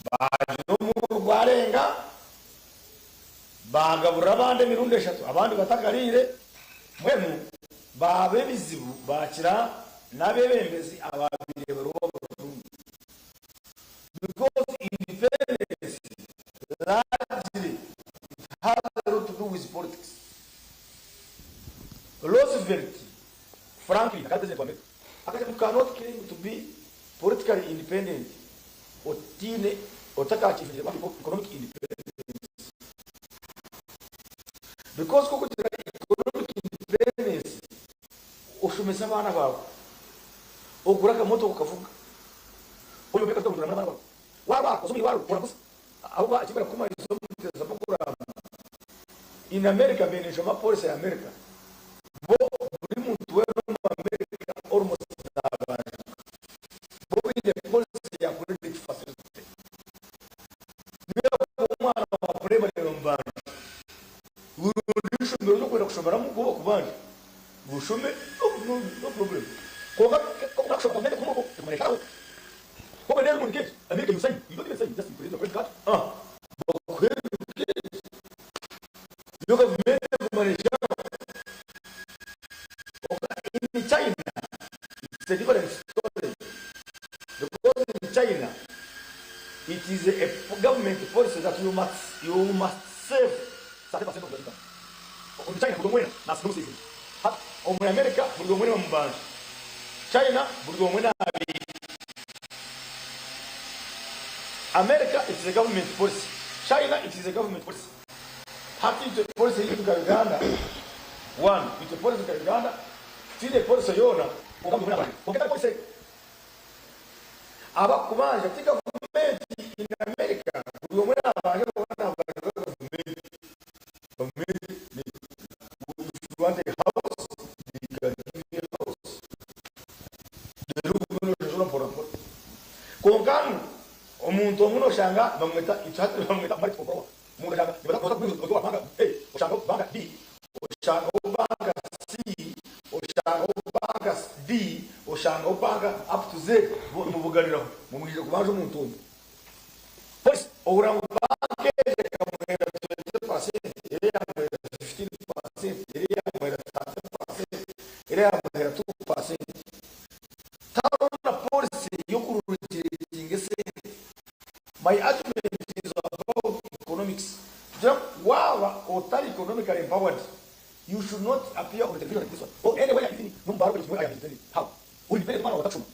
baje mu Rwarenga bagabura abandi mirundo 3 abandi batakarire mwemu babe bizibu bakira nabebembezi ababire barobo because independence largely has a lot to do with politics. Roosevelt, frankly, you cannot claim to be politically independent or achieve economic independence. Because economic independence, ushumesa bana bawe oguraka moto ukavuga oyo beka tumura bana bawe waba kusumi waro urakusa ahubwo akibera kuma izo muteza program in America benesha ma police ya America bo buri muntu we mu America almost abanje bo bide police ya credit facility niyo umwana wa primary lombard urudisho mbere no kwenda kushobora mu kubo kubanje bushume no problem koga kushobora kumenya kumo kumenyesha ko bene mu ngeke America you don't even say just in the credit card you have made in China it's a different story because in China it is a government policy that you must save 30% of the income in China burumwena na sinu sisi hat o mu America burumwena mu bantu China burumwena abi America it is a government policy China it is a government policy hati the policy in Uganda one it's a policy in Uganda tine polisi yona ukambi kuna bali uketa polisi aba kubanja tika government in America uyo mwana abanje kubana government if you want a house you can give me a house de rukuno jona por amor konkan omuntu omuno shanga bamweta ichatri bamweta mari kokoro umuntu shanga ibada koza kubizo kwa banga oshanga banga B oshanga banga C oshanga banga D oshanga banga up to Z mu buganiraho mu mwijije kubaje umuntu umwe police ora banga kamwera 20% ere yamwera 15% ere yamwera 30% ere yamwera 2% taona police yokururutira ingese. My argument is about economics. Wow, or economically empowered, you should not appear on the television like this one. Or anywhere I think, no matter what I am telling. How? Or independent man of action.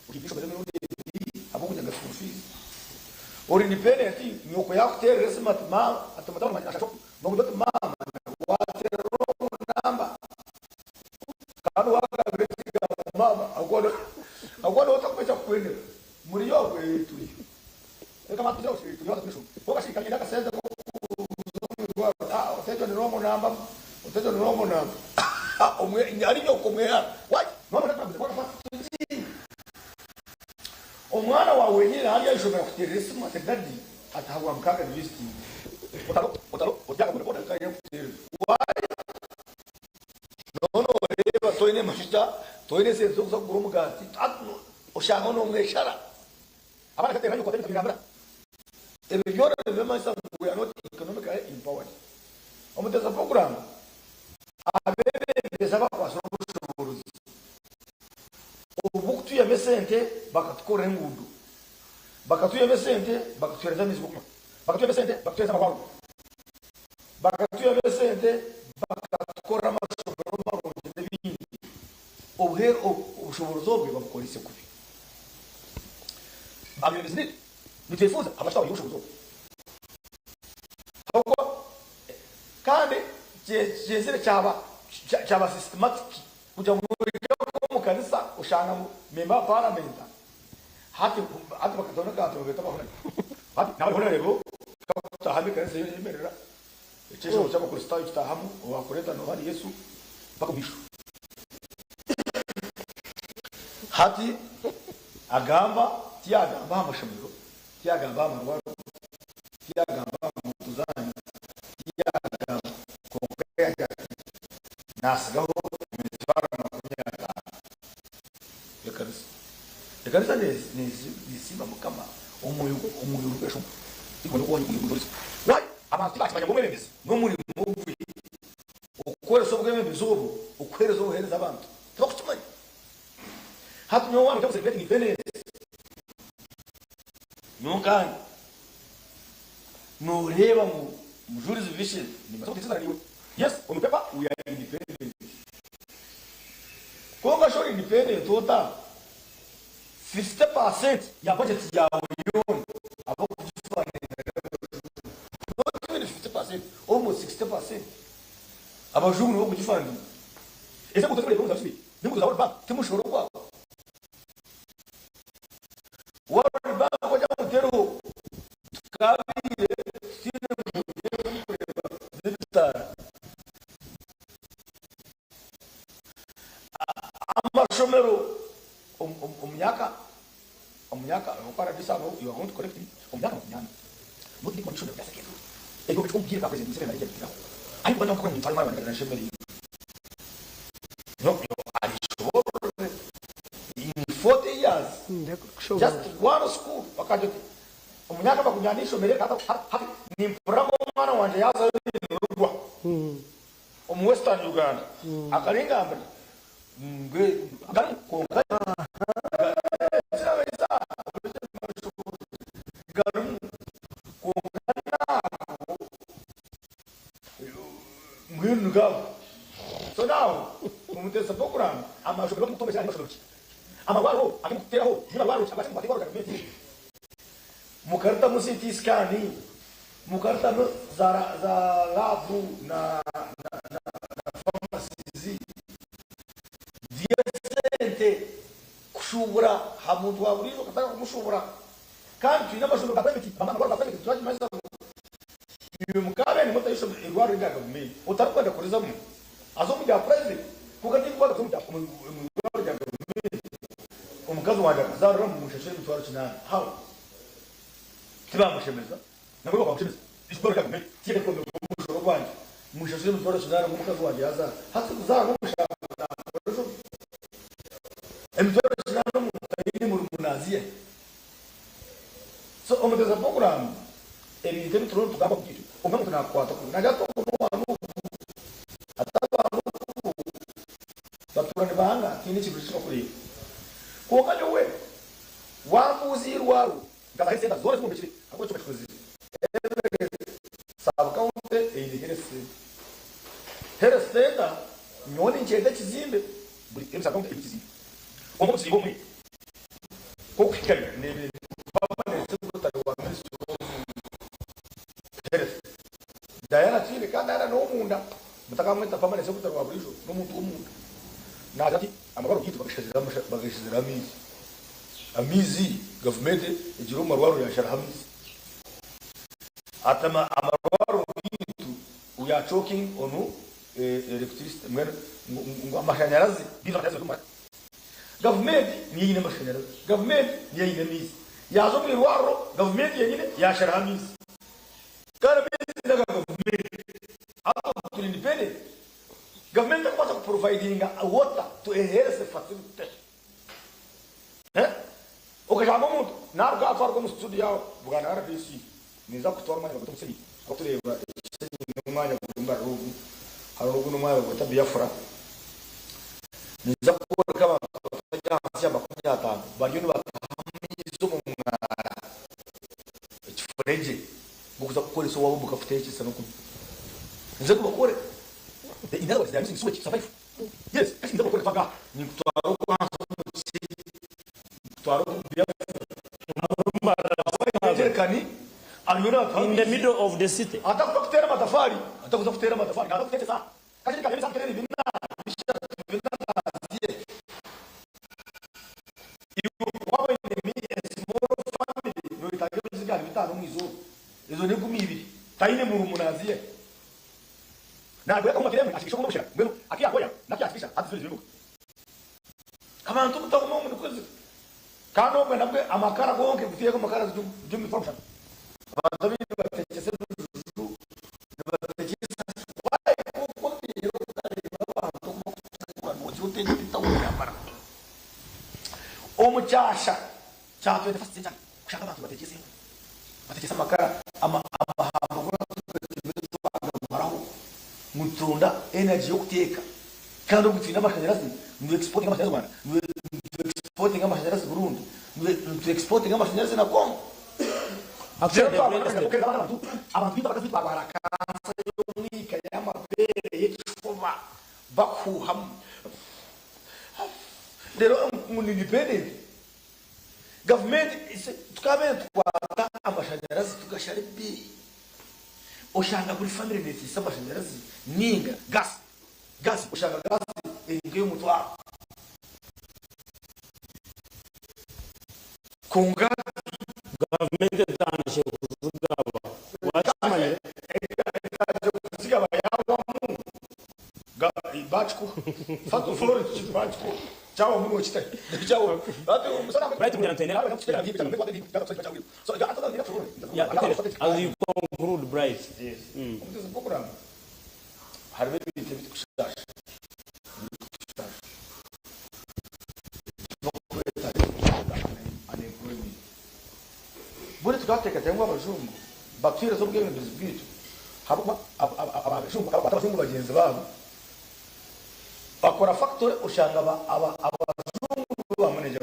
Or independent, you can have their resume ma at the madam at no but mama water number. Kanu waka betika mama agora outra coisa kwenda. Muriyo kwetu. Kama tuzo tuliona kesho. Boka shika kile kasenda kwa utejo ni romo namba. Utejo ni romo namba. Omwe alivyo komea. Why? Mama nataka kwa fasi. Omwana wa wenyewe hali ya shomera kuteresa matagadi atahawa mkaka ni listi. Otalo ojaka kwa boda kaya kutere. Why? No reba toine mashita toine senzo za kurumugati. Oshanga no mweshara. Abana katera yo kotera kigambira. If you are we are not economically empowered. Omuteza program abebe besaba kwasoro bushobozi. Obuktu ya mesente bakatukora ngudu. Bakatu ya mesente bakatwereza mizibukuma. Bakatu ya mesente bakatwereza mabalo. Bakatu ya mesente bakatukora amashoboro maronje n'ibindi. Obuhe ubushobozi obwe babukolise kubi. Abiyemezi nitefuza abashaka yushobozo. Hako kandi cyezere cyaba systematic kuja mu kanisa ushanga memba parliament hati bakatona ka tobeta bakora hati nawe hona rego ka habi kanisa yemerera cyesho cyaba kurista itahamu wakoreta no hari Yesu bakubisho hati agamba tiagamba amashamiro tiagamba amarwaro tiagamba mutuzani tiagamba kokaya nasgaho mitwara makunyata yakarisa nisima mukama umuyuru besho ikono ko umuyuru why abantu bakimanya ngomemeze no muri mubi ukwereso bwemeze ubu ukwereso uhereza abantu tokutsimanya hatu nyo wanu cyangwa se betting Nunca no reba mu jurisdiction ni masomo niwe. Yes, on paper we are independent. Konga show independent total 50% ya budget ya union about not even 50%, almost 60%. Abajuru no kujifandi. Ese kutokole kwa sababu ni mkuza bank timushoro kwa. World Bank kwa jambo tero kabile sine amashomero omyaka okara bisabo you want to correct omyaka omyana but the condition of the second ego bitu kugira kwa president sema ndio ayi bwana kwa ni falma na shemeri no ali shobore in 40 years just one school wakaje omyaka bakunyanisho mbere hata ni mpramo mwana wanje yaza rugwa Western Uganda akalinga ambali ngwe ngani ko so now umutesa program amashobora kutomesha amashobora amabaro akimuteraho niba baro abashaka kwatikora kabiti mukarta musiti skani mukarta za labu na pharmacies amuntu waburizo kataka kumushobora kandi twina amashuri bakwemeti bamana bakwemeti twaje maze ibi mukabe ni mota yisho irwaro rya government utarukwenda kurizamo azo mu bya president kugati kwa mu bya irwaro rya government umukazi wanje akazarura mu mushashire mutwaro kinana how tibamushemeza nabwo bamushemeza irwaro rya government tiye ko mushoro kwanje mushashire mutwaro kinana umukazi wanje yaza hati kuzara mu mushaka emutwaro kinana mu tayini mu munaziye so omuteza program ebintu bitoro tugamba kukitu umuntu nakwata naja to n'umuntu atabantu baturane banga kindi kintu kiko kuri ko kanyo we wamuzirwaro ngabahise zose mu bikiri ako cyo bakoze saba kaunte eyigere heresta nyoni ngende kizimbe buri emsa kaunte kizimbe umuntu sibomwe ko kikari nebe Diana Chile kandi ara no munda mutakamwita pamane se kutarwa burisho no muntu w'umuntu nazati amabaro kitu bagashizira amizi government ejiro marwaro ya sharhamizi atama amabaro kitu uya choking onu electricity amashanyarazi bizateza kuma government ni yine amashanyarazi government ni yine mizi yazo mirwaro government yine ya sharhamizi kana independent government was providing water to enhance the facility ukajama umuntu nabwo atwara ko mu studio bugana RBC niza kutora manya bato musiri atureba umwanya kumba rugu haro rugu n'umwanya bata Biafra niza ko kaba hasi ya 50 bagyo batamizo mu mwara ikifureje gukuza kukoresha wabo bukafuteke sana ko nze kubakore in other words they are using switch to survive yes kasi nze kubakore faga ni kutwaro kwanza kutwaro kani aliona in the middle of the city atakuza kutera matafari na kutete saa kasi kama sasa kelele bina wawe ni small family no itaje zigani bitano mwizo izo ni 12 taine mu munaziye na bwa kama kireme akishoko mushira ngeno akiyakoya nakyakisha atizwe bibuka abantu mutakumo mu kuzi kano mwe nabwe amakara gonke gutiye ko makara z'umi function abantu batekese omucyasha cyatwe defasite cyane kushaka abantu batekese amakara amahambo mutunda energy yo kuteka kandi ugutina amashanyarazi mu exporting amashanyarazi mu exporting amashanyarazi Burundi mu exporting amashanyarazi na Kongo actually abantu bakazita barakansa yo mwika y'amabere y'ikifuma bakuham rero mu independent government tukabe twata amashanyarazi tugashare bi ushanga kuri family net y'amashanyarazi ninga gas ushanga gas ingiye mutwa kunga government tanishe kuzugaba wachamanye zigaba yabamu bachko fatu flore bachko chawo mu chita chawo batu musana right mu antena so as you conclude bright yes this program harbe bite kushasha bure tukateka cyangwa abajumbu bakira zo bwenge bizibwito haba abajumbu abajumbu bagenzi babo akora factory ushanga abajumbu ba manager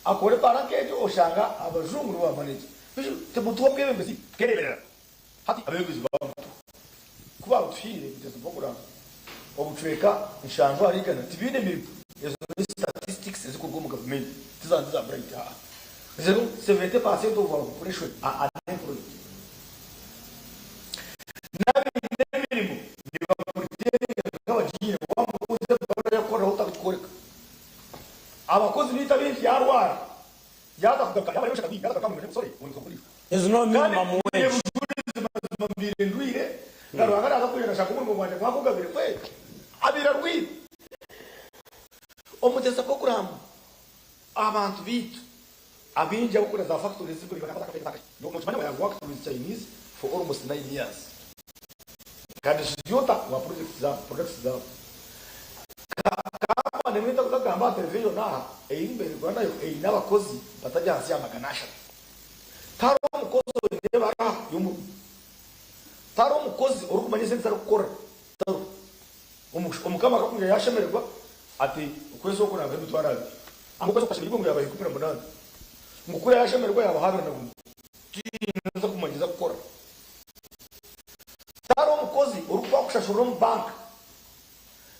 akore parankeje ushanga abajumbu ba manager te mutuwa bwenge bizi kerebera hati abebizi babo kuba utfire biteze program obutreka inshango arigana tibine mi ezo statistics ezikurwa mu government tizanza bright 70% of our population are unemployed. Abakozi bita benshi yaro There's no minimum wage. Omutesa program abantu bitu abinja gukora za factories zikuri bakataka no mchimanya ya work with Chinese for almost 9 years kandi siyota wa projects za kama nemeta kugamba television na imbere Rwanda yo n'abakozi batajya hasi ya maganasha taro umukozi ndeba yumu taro umukozi urukumanye senza gukora taro umukama kakunga yashemererwa ati ukwezo ko nabwe bitwara amukozo kwashira ibingo yabaye kupira munana mukuru yashemererwa yabahabira na gumu kinza kumanyiza gukora taro umukozi urukwa kushashura mu bank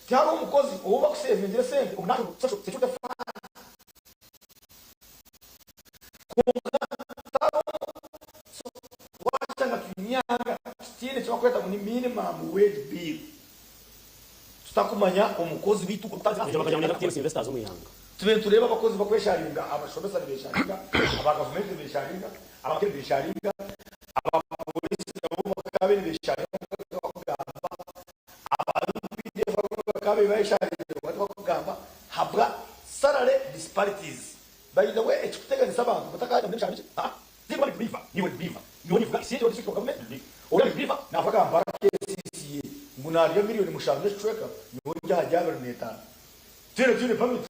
taro umukozi uba kusevindira sente umunani social security fund wachanga kinyaga stine cyakweta muri minimum wage bill tutakumanya umukozi bitu investors umuyanga tube tureba abakozi bakwesharinga abashomesa besharinga abagavumenti besharinga abakiri besharinga abapolisi nabo bakabe besharinga ababide besharinga bakagamba habwa salary disparities by the way ekutega nisabantu batakaje muri shamije zimwe biva niwe nivuga isije wali government ora biva navuga mbara KCCA ngunariyo miliyoni mushamije chweka niwe njajabera netana tune permit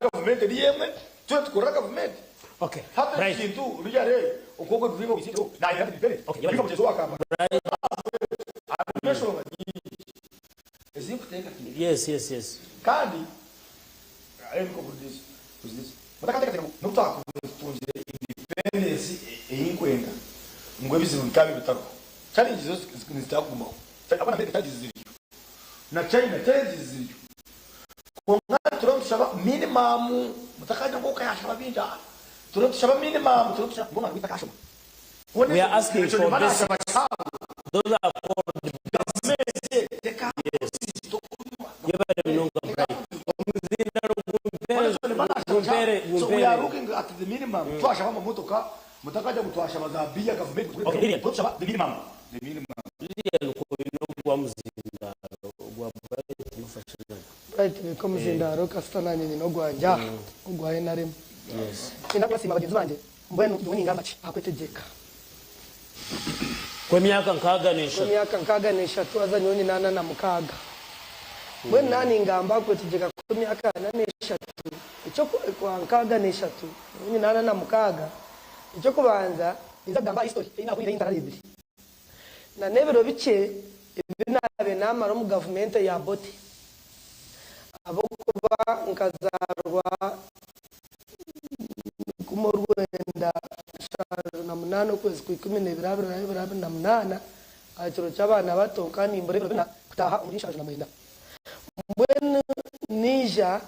government liyemwe tukora government okay hata kintu ujare ukoko duvingo bisito na ina dipende okay biva mchezo wakamba yes kandi ariko kudis mutakateka nutaka kutunzira independence eyinkwenda ngwe bizibu bikabe bitaro challenge zo nizitakumaho abana beke challenge na China challenge ziriyo konga turashaba minimum mutakaje ngo kayashaba binja turashaba minimum turashaba mbona bitakashaba we are asking for this those are for the so we are looking at the minimum twashaba mu motoka mutakaje gutwashaba za biya government turashaba the minimum kwa muzinda gwa bright yufashije right bikomuzindaro kasitana nyinyi no gwanja ugwaye narimo yes inakwasima bagenzi banje mbwenu duninga machi akwetegeka kwa myaka nkaganisha tuaza nyoni nana na mukaga mbwenu nani ngamba kwetegeka kwa myaka nanisha tu icyo kwa nkaganisha tu nyoni nana na mukaga icyo kubanza nzagamba history ina kuri intara libiri na nebero bice ibinabe namara mu government ya bote abo kuba nkazarwa kumo Rwanda na munano kwezi ku 12 akiro cy'abana bato kandi imbere bina kutaha muri shaje na mwenda mbwene nija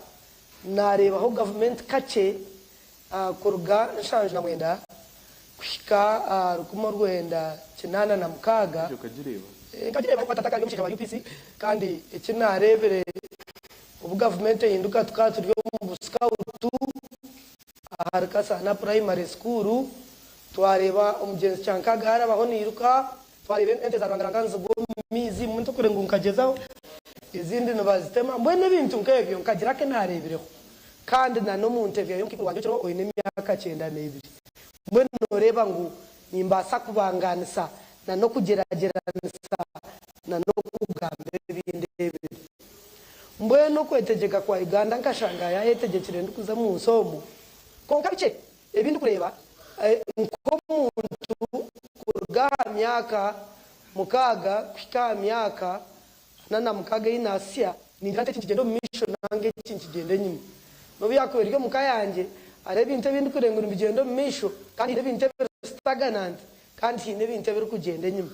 nareba aho government kace kuruga shaje na mwenda kwika rukumo Rwanda kinana na mukaga kagireba kwatataka yo mshika wa UPC kandi ikinarebere ubu government yinduka tukaturiyo mu scout harika sana primary school twareba umugenzi cyankaga harabaho niruka twarebe ente za rangaranganzo go mizi muntu kurenga nkagezaho izindi no bazitema mbone bintu nkebyo nkagira ke narebireho kandi na no mu interview yo kipu wanjye cyo oyine myaka 92 mbone noreba ngo nimbasa kubanganisa na no kugerageranisa na no kugambe bindebe mbwe no kwetegeka kwa Uganda nkashanga yahetegekire ndikuza mu nsomo konka bice ebindi kureba nko muntu kurga myaka mukaga kwika myaka nana mukaga inasia nindate kigendo mission nange kigende nyuma no byakwiryo mukayanje arebe inte bindi kurengura bigendo mission kandi irebe inte stagnant kandi hine binte biri kugende nyuma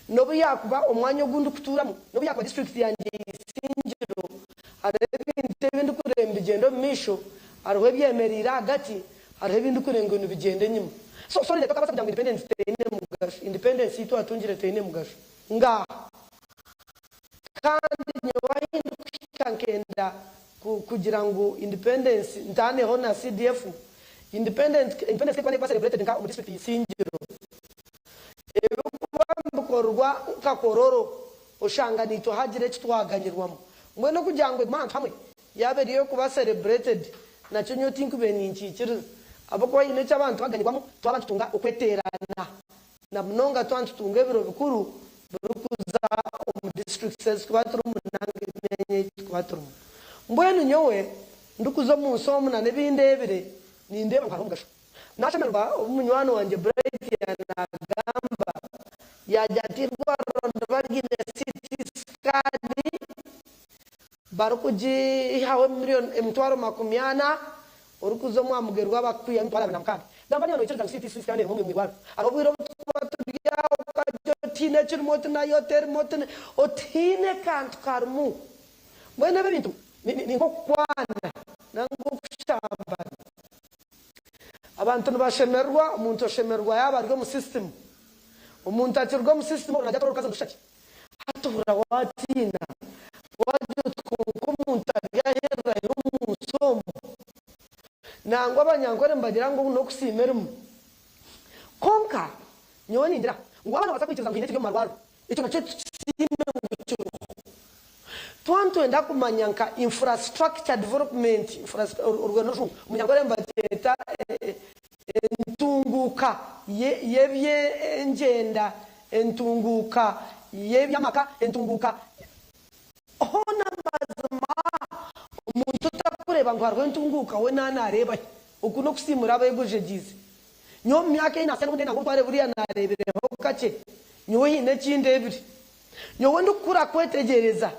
no byakuba umwanya gundi kuturamo no byakwa district yanjye Singiro arebe binte bindi kuremba bigendo mission arwe byemerira hagati arebe bindi kurenga no bigende nyuma so sorry ndeka basa kugira independence tene mugasho independence itu atungire tene mugasho nga kandi nyabahindu kankenda kugira ngo independence ntane ho na CDF independence kwa celebrated nka mu district y'Isingiro ebe kubambukorwa kakororo ushanga nito hagire kitwaganyirwamo mwe no kugira ngo imana hamwe yaberiyo kuba celebrated nacyo nyo think beninchikira abako ine cy'abantu baganyirwamo twabantu tunga ukweterana na mnonga twantu tunga biro bikuru birukuza mu district says kwatro munange menye kwatro mbwenu nyowe ndukuzo mu somo na nebindebere nindeba nkarugasho nashamerwa umunywano wanje Bright yanagamba yajatirwa rondo bagine city skadi barukuji hawe million emtwaro makumiana urukuzo mwamugerwa bakwiye ntwara binamkanda ndambanya no cyangwa city skadi mu mwigwaro arobwiro tubatuya ukajo tine chirmoto na yoter moto otine kantu karmu mwene bintu ningo kwana nango kushamba abantu bashemerwa umuntu ashemerwa yabarwe mu system umuntu atirwa mu system urajya torokaza dushaki hatura watina wajyo umuntu agahera y'umusomo nango abanyangore mbagira ngo no kusimerimo konka nyoni ndira ngo abana basakwikiza ngo hinete byo marwaro icyo nace sime ngo twanto enda kumanyanka infrastructure development urwano umunyangore mbateta entunguka yebye engenda entunguka yebyamaka entunguka hona mazima umuntu takureba ngo harwe entunguka we nanareba ukuno kusimura abegujegize nyo myaka ina sene ndena ngo tware buriya narebereho kace nyo hine kindebiri nyo wendo kura kwetegereza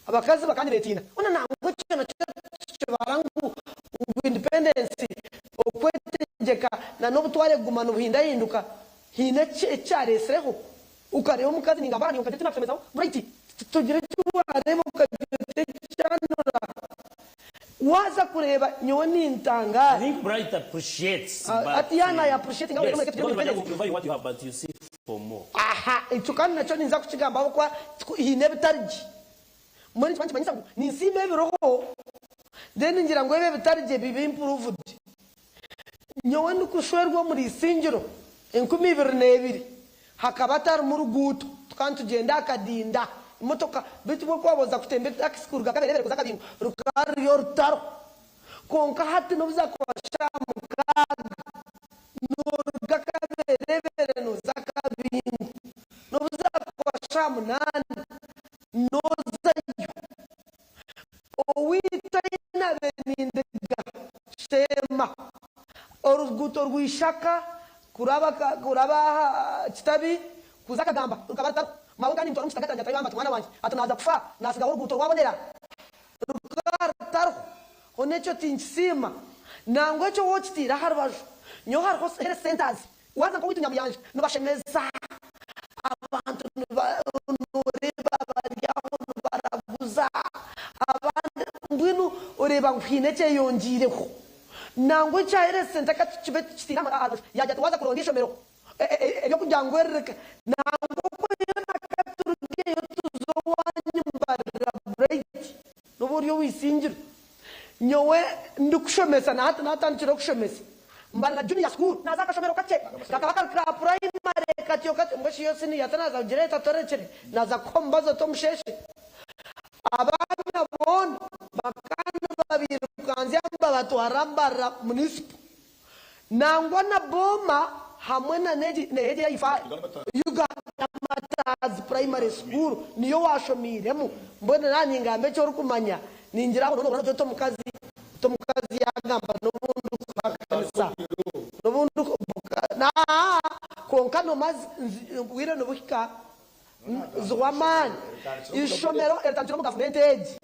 abakazi bakandi betina ona nango cyana cyo barangu independence okwetegeka na no butware gumana ubuhinda yinduka hine cyareseho ukareho mukazi ningabana ni ukatete nafemeza Bright tugire cyuwaremo ukagitecyanura waza kureba nyoni ntanga I think Bright appreciates ati yana ya appreciate ngaho yes, what you have but you see for more aha itukana nacho ninza kuchigamba kwa hine bitariji mwani twanje ni sime biroho then ngira ngo ebe bitarije bibe improved nyowe nukushwerwa muri Isingiro 2022 hakabatar mu ruguto tukantugenda akadinda imotoka bitubwo kwaboza kutembe taxi kuruga kaberebere kuza kabingo rukari yortaro konka hati no biza kwasha mukaga nuruga kaberebere no zakabingo no biza kwasha munani no zayo owita ina benindega shema oruguto rwishaka kuraba kitabi kuzaka gamba rukabata mawanga ni mtono mtakata njata yamba twana wanje atunaza kufa nasiga uruguto rwabonera rukartaro onecho tinsima nangwe cyo wotira harbajo nyo harho here centers waza ko witu nyamyanje nubashemeza abantu nureba baryaho baraguza abantu ndwinu ureba ngwinece yongireho nangwe cya here center ka kibe kitira mara yajya tuwaza kurondisha mero ebyo kujyangwereka nangwe ko yana katurugiye tuzowanyu mbara Bright n'uburyo wisingiro nyowe ndikushomesa natandikira kushomesa mbara junior school naza kashomero kace kakabaka ka primary katiyo kati mweshi yose ni yatanaza gereta torechere naza kombazo tomsheshe abana bon bakana babirukanzya babatwarambara municipal nangwa na boma hamwe na neje yifa Uganda Matazi primary school niyo washomiremo mbona nani ngambe cyo rukumanya ningira ngo no to mukazi yagamba n'ubundu bakanisa n'ubundu na konka no mazi wire no buhika zwaman ishomero etanjiro mu government age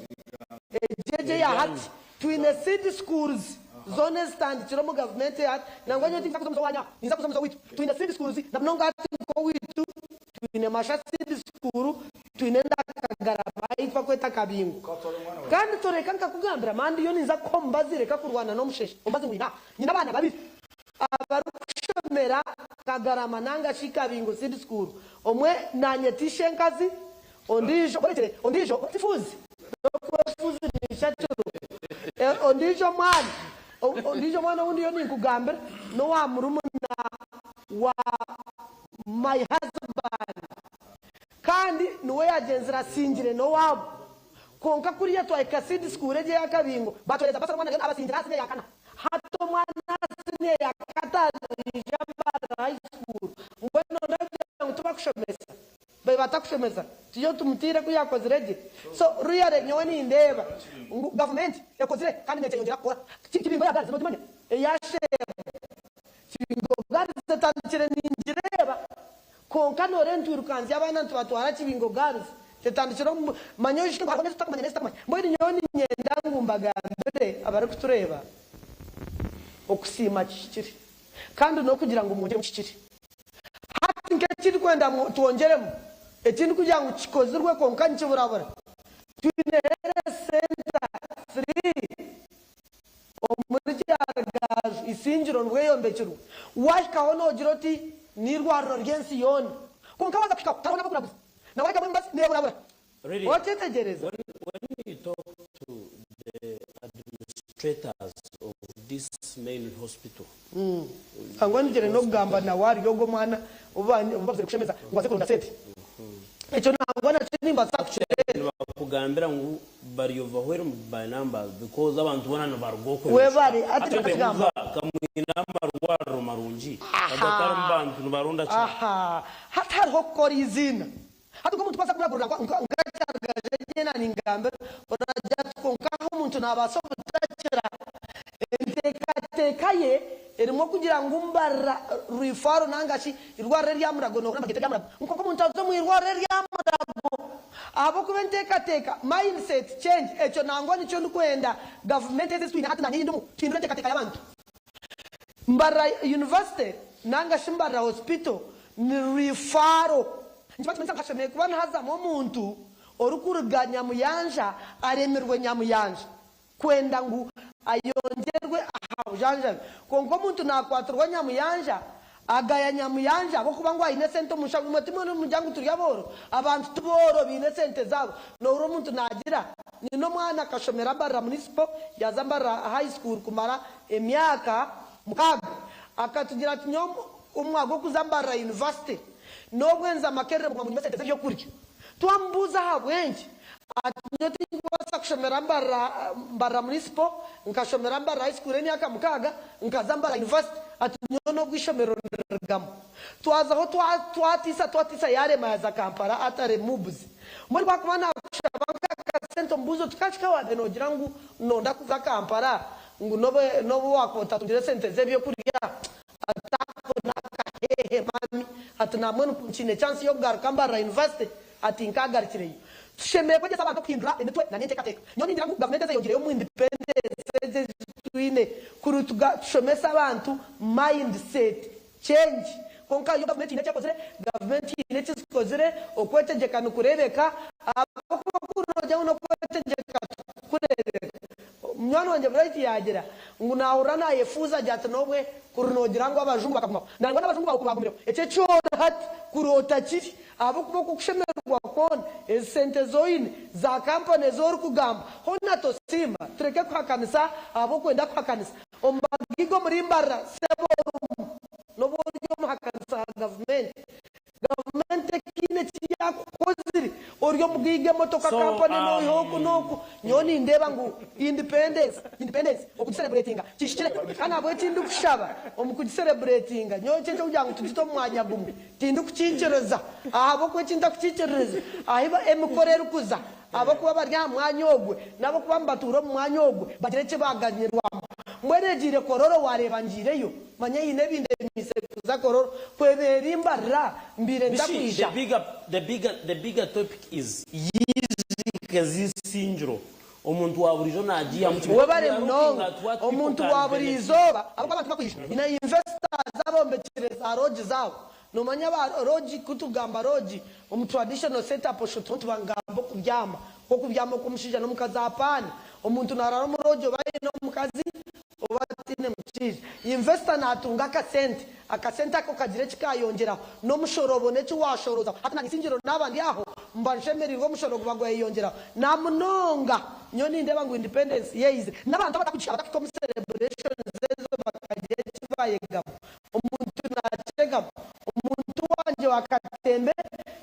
eje ya hati twine city schools zone stand chiro mu government age nangwa nyo tinza kuzomuza wanya niza kuzomuza witu twine city schools na mnonga ko witu twine masha city school twine ndagarama ifa kweta kabingo kandi toreka nkakugambira mandi yo niza kombazire kakurwana no musheshe umbaze ngwina nyina abana babiri abarushomera kagarama nanga shikabingo city school omwe nanyetishe nkazi ondijo tifuzi ni shachuru ondijo mwana undi yo nikugambira no wa murumuna wa my husband kandi niwe yagenzera singire no wabo konka kuriya twayikasidi skure je yakabingo batweza basa mwana abasingira asine yakana hato mwana asine yakata jamba high school ngweno ndaje ngutuma kushomesa bai batakushomesa tiyo tumutire kuyakozirege so ruyare nyoni ndeba government yakozire kandi nete yongera kora kibingo yagaze no tumanye yashe kibingo gaze tandikire ninjireba konka no rentu rukanzi abana ntwatwara kibingo gaze tetandikiro manyoshi ko bakomeza takamanya nesta takamanya mbodi nyoni nyenda ngumbagambere abari kutureba okusima kikiri kandi no kugira ngo umugire mukikiri hati nkekiri kwenda tuongeremo ekindi kugira ngo kikozirwe konka nkiburabura twinere center 3 omuri cyaragaje isingiro rweyombekirwa washikaho nogira oti nirwariro ryensi yone konka baza kushika tarona bakuraguza nawe kamwe mbasi neburabura Really, otetegereza when you talk to the administrators of this main hospital, angwanjere no kugamba na wari yogo mwana ubaze kushemeza ngwaze kurunda sente echo nangwana nimba sakushemeza bakugambira ngo bari overwhelmed by numbers because abantu bonano barugoko we bari ati kugamba kamwina marwaro marungi abakara mbantu barunda cyane hatari hokora izina hatu umuntu pasa kuragurira ngacagaje jena ningambe urajya konkaho umuntu nabasobutakira tekaye erimo kugira ngo umbara rifaro nangashi irware ryamurago no bagite ryamurago nko umuntu azo mu irware ryamurago abo kubenteka mindset change echo nangwa nico ndikwenda government eziswina hati nani ndumu tindure teka yabantu mbara university nangashi mbara hospital ni rifaro njibati menza kasheme kubana haza mu muntu orukuruganya muyanja aremerwe nyamuyanja kwenda ngu ayongerwe ahujanja konko muntu nakwaturwa nyamuyanja agaya nyamuyanja bo kuba ngo ayine sente mushago mutima no mujyangu turiyaboro abantu tuboro bine sente zabo no uro muntu nagira ni no mwana kashomera barra municipal yazambara high school kumara emyaka mukaga akatugira ati nyomo umwago kuzambara university no bwenza makerere mu university zyo kurya twambuza habwenje ati basa kushomera mbara municipal nkashomera mbara high school emyaka mukaga nkazambara university ati nyono gwishomero rgamo twazaho twatisa yare maza Kampala atare mubuzi muri bakumana kushabanga ka sento mbuzo tukachika wade no girangu nonda kuza Kampala ngo nobo wakota tugire sente zebyo kurya atako nakahehe mami atuna mwe nchine chance yo garuka mbara university ati nkagarikire tushemeye ko abantu kwindura emitwe na nente kateka nyoni ndira government zeyongereyo mu independence twine kurutuga tushomesa abantu mindset change konka yo government ine cyakozere government ine cyakozere okwetegeka nukurebeka abakuroja no kwetegeka kurebeka mwana wanje bright yagera ngunahurana yefuza jata nobwe kurunogira ngo abajungu bakaguma nangwa n'abajungu bakubagumira ece cyora hati kurota kiri abo kubo kushemerwa kone esente zoine za company zori kugamba hona to sima tureke kwa kanisa abo kwenda kwa kanisa ombagigo muri mbara sebo no boryo mu hakanisa government kine tiya koziri oryo mugige motoka company no yoko noko nyoni ndeba ngu independence okucelebratinga kishire kana bwe tindu kushaba omukucelebratinga nyonche cyo kujya tujito mwanya bumwe tindu kucincereza abo kwe tinda kucincereza ahiba emukorera kuza abo kuba barya mwanyogwe nabo kuba mbaturo mwanyogwe bagireke baganyirwamo mweregire kororo wareba ngireyo manye yine binde mise kuza kororo kwebera imbarra mbire ndakwisha the bigger topic is yizi syndrome omuntu waburijo nagiye mu webare mnongo omuntu waburizoba abo abantu bakwisha ina investors abombekire za roji zabo no manya ba roji kutugamba roji traditional setup shot tubangambo kubyama ko kubyama kumushija no mukaza apana omuntu nararo mu rojo baye no mukazi obatine mukije investor natunga akasente ako kagire kikayongeraho no mushorobo neco washoroza hata nagisingiro nabandi aho mbanjemerirwa mushorobo bagwaye yongeraho namunonga nyoni ndeba ngo independence yeize nabantu batakuchira batako celebration zezo bakagiye kibayegamo umuntu nachega umuntu wanje wakatembe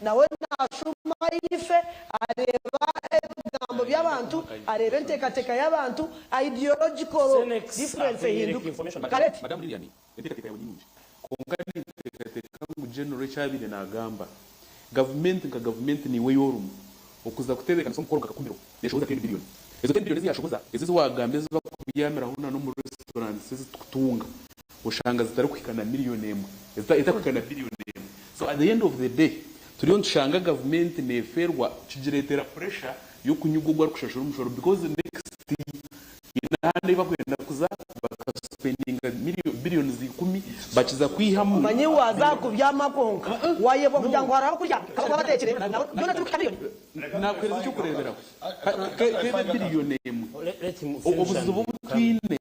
nawe nashuma ife areba ebigambo by'abantu areba entekateka y'abantu ideological difference hinduka kaleti madam Lilian entekateka yonyinji kongani entekateka mu general chabire nagamba government ni weyorum okuza kuterekana somukoro kakakumiro neshoza 10 billion ezo 10 billion ziyashoboza ezo wagambe ziva kubiyamira huna no mu restaurant sezi kutunga ushanga zitari kwikana miliyoni emwe itakwikana billion emwe. So at the end of the day turiyo nshanga government neferwa kigiretera pressure yo kunyugugwa kushashura umushoro because next inahande bakwenda kuza bakaspendinga billions 10 bakiza kwihamu manyi waza kubyama konka wayebo kugira ngo haraho kurya aba batekere none turi kamiliyoni nakwereza cyo kurebera kebe billion emwe obuzubu butwine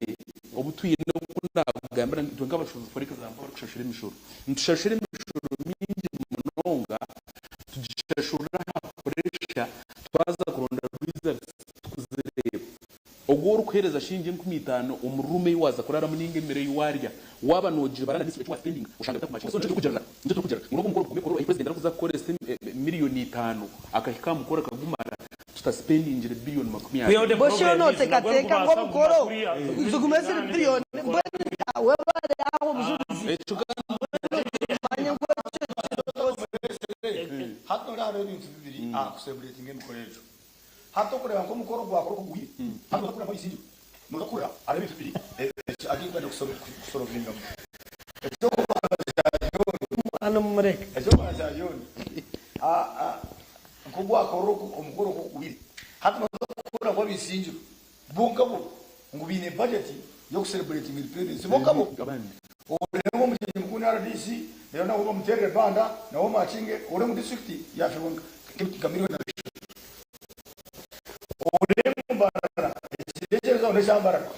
obutwine kunagambira ntunga abashobozi for example kushashira imishoro ntushashira imishoro mingi munonga tugishashura pressure twaza kuronda results tukuzireba ogoro kwereza shinge 15 umurume waza kurara muninge mbere yuwarya waba noje barana disi wa spending ushanga takumachi so nje kujara urugo mukoro kumekoro president arakuza kore miliyoni 5 akahika mukoro kagumara tuta spending njire billion 10 bosho no tekateka ngo mukoro nzugumese billion wewe aho mzuzi hato raro ibintu bibiri celebrating emikorejo hato kureba ko mukoro gwa koro kuguye hato kureba ko isinjo mugakura ari ibintu bibiri agikwenda kusorovinga ejo ano mureke ejo bazajoni kugwa koro umukoro kuguye hato kureba ko isinjo bungabo ngubine budget yo celebrating independence bungabo uremo mu kintu mukuru RDC rero naho bamuterera banda naho machinge ure mu district ya Shonga kamiro na ure mu bara ejeje zo neshambara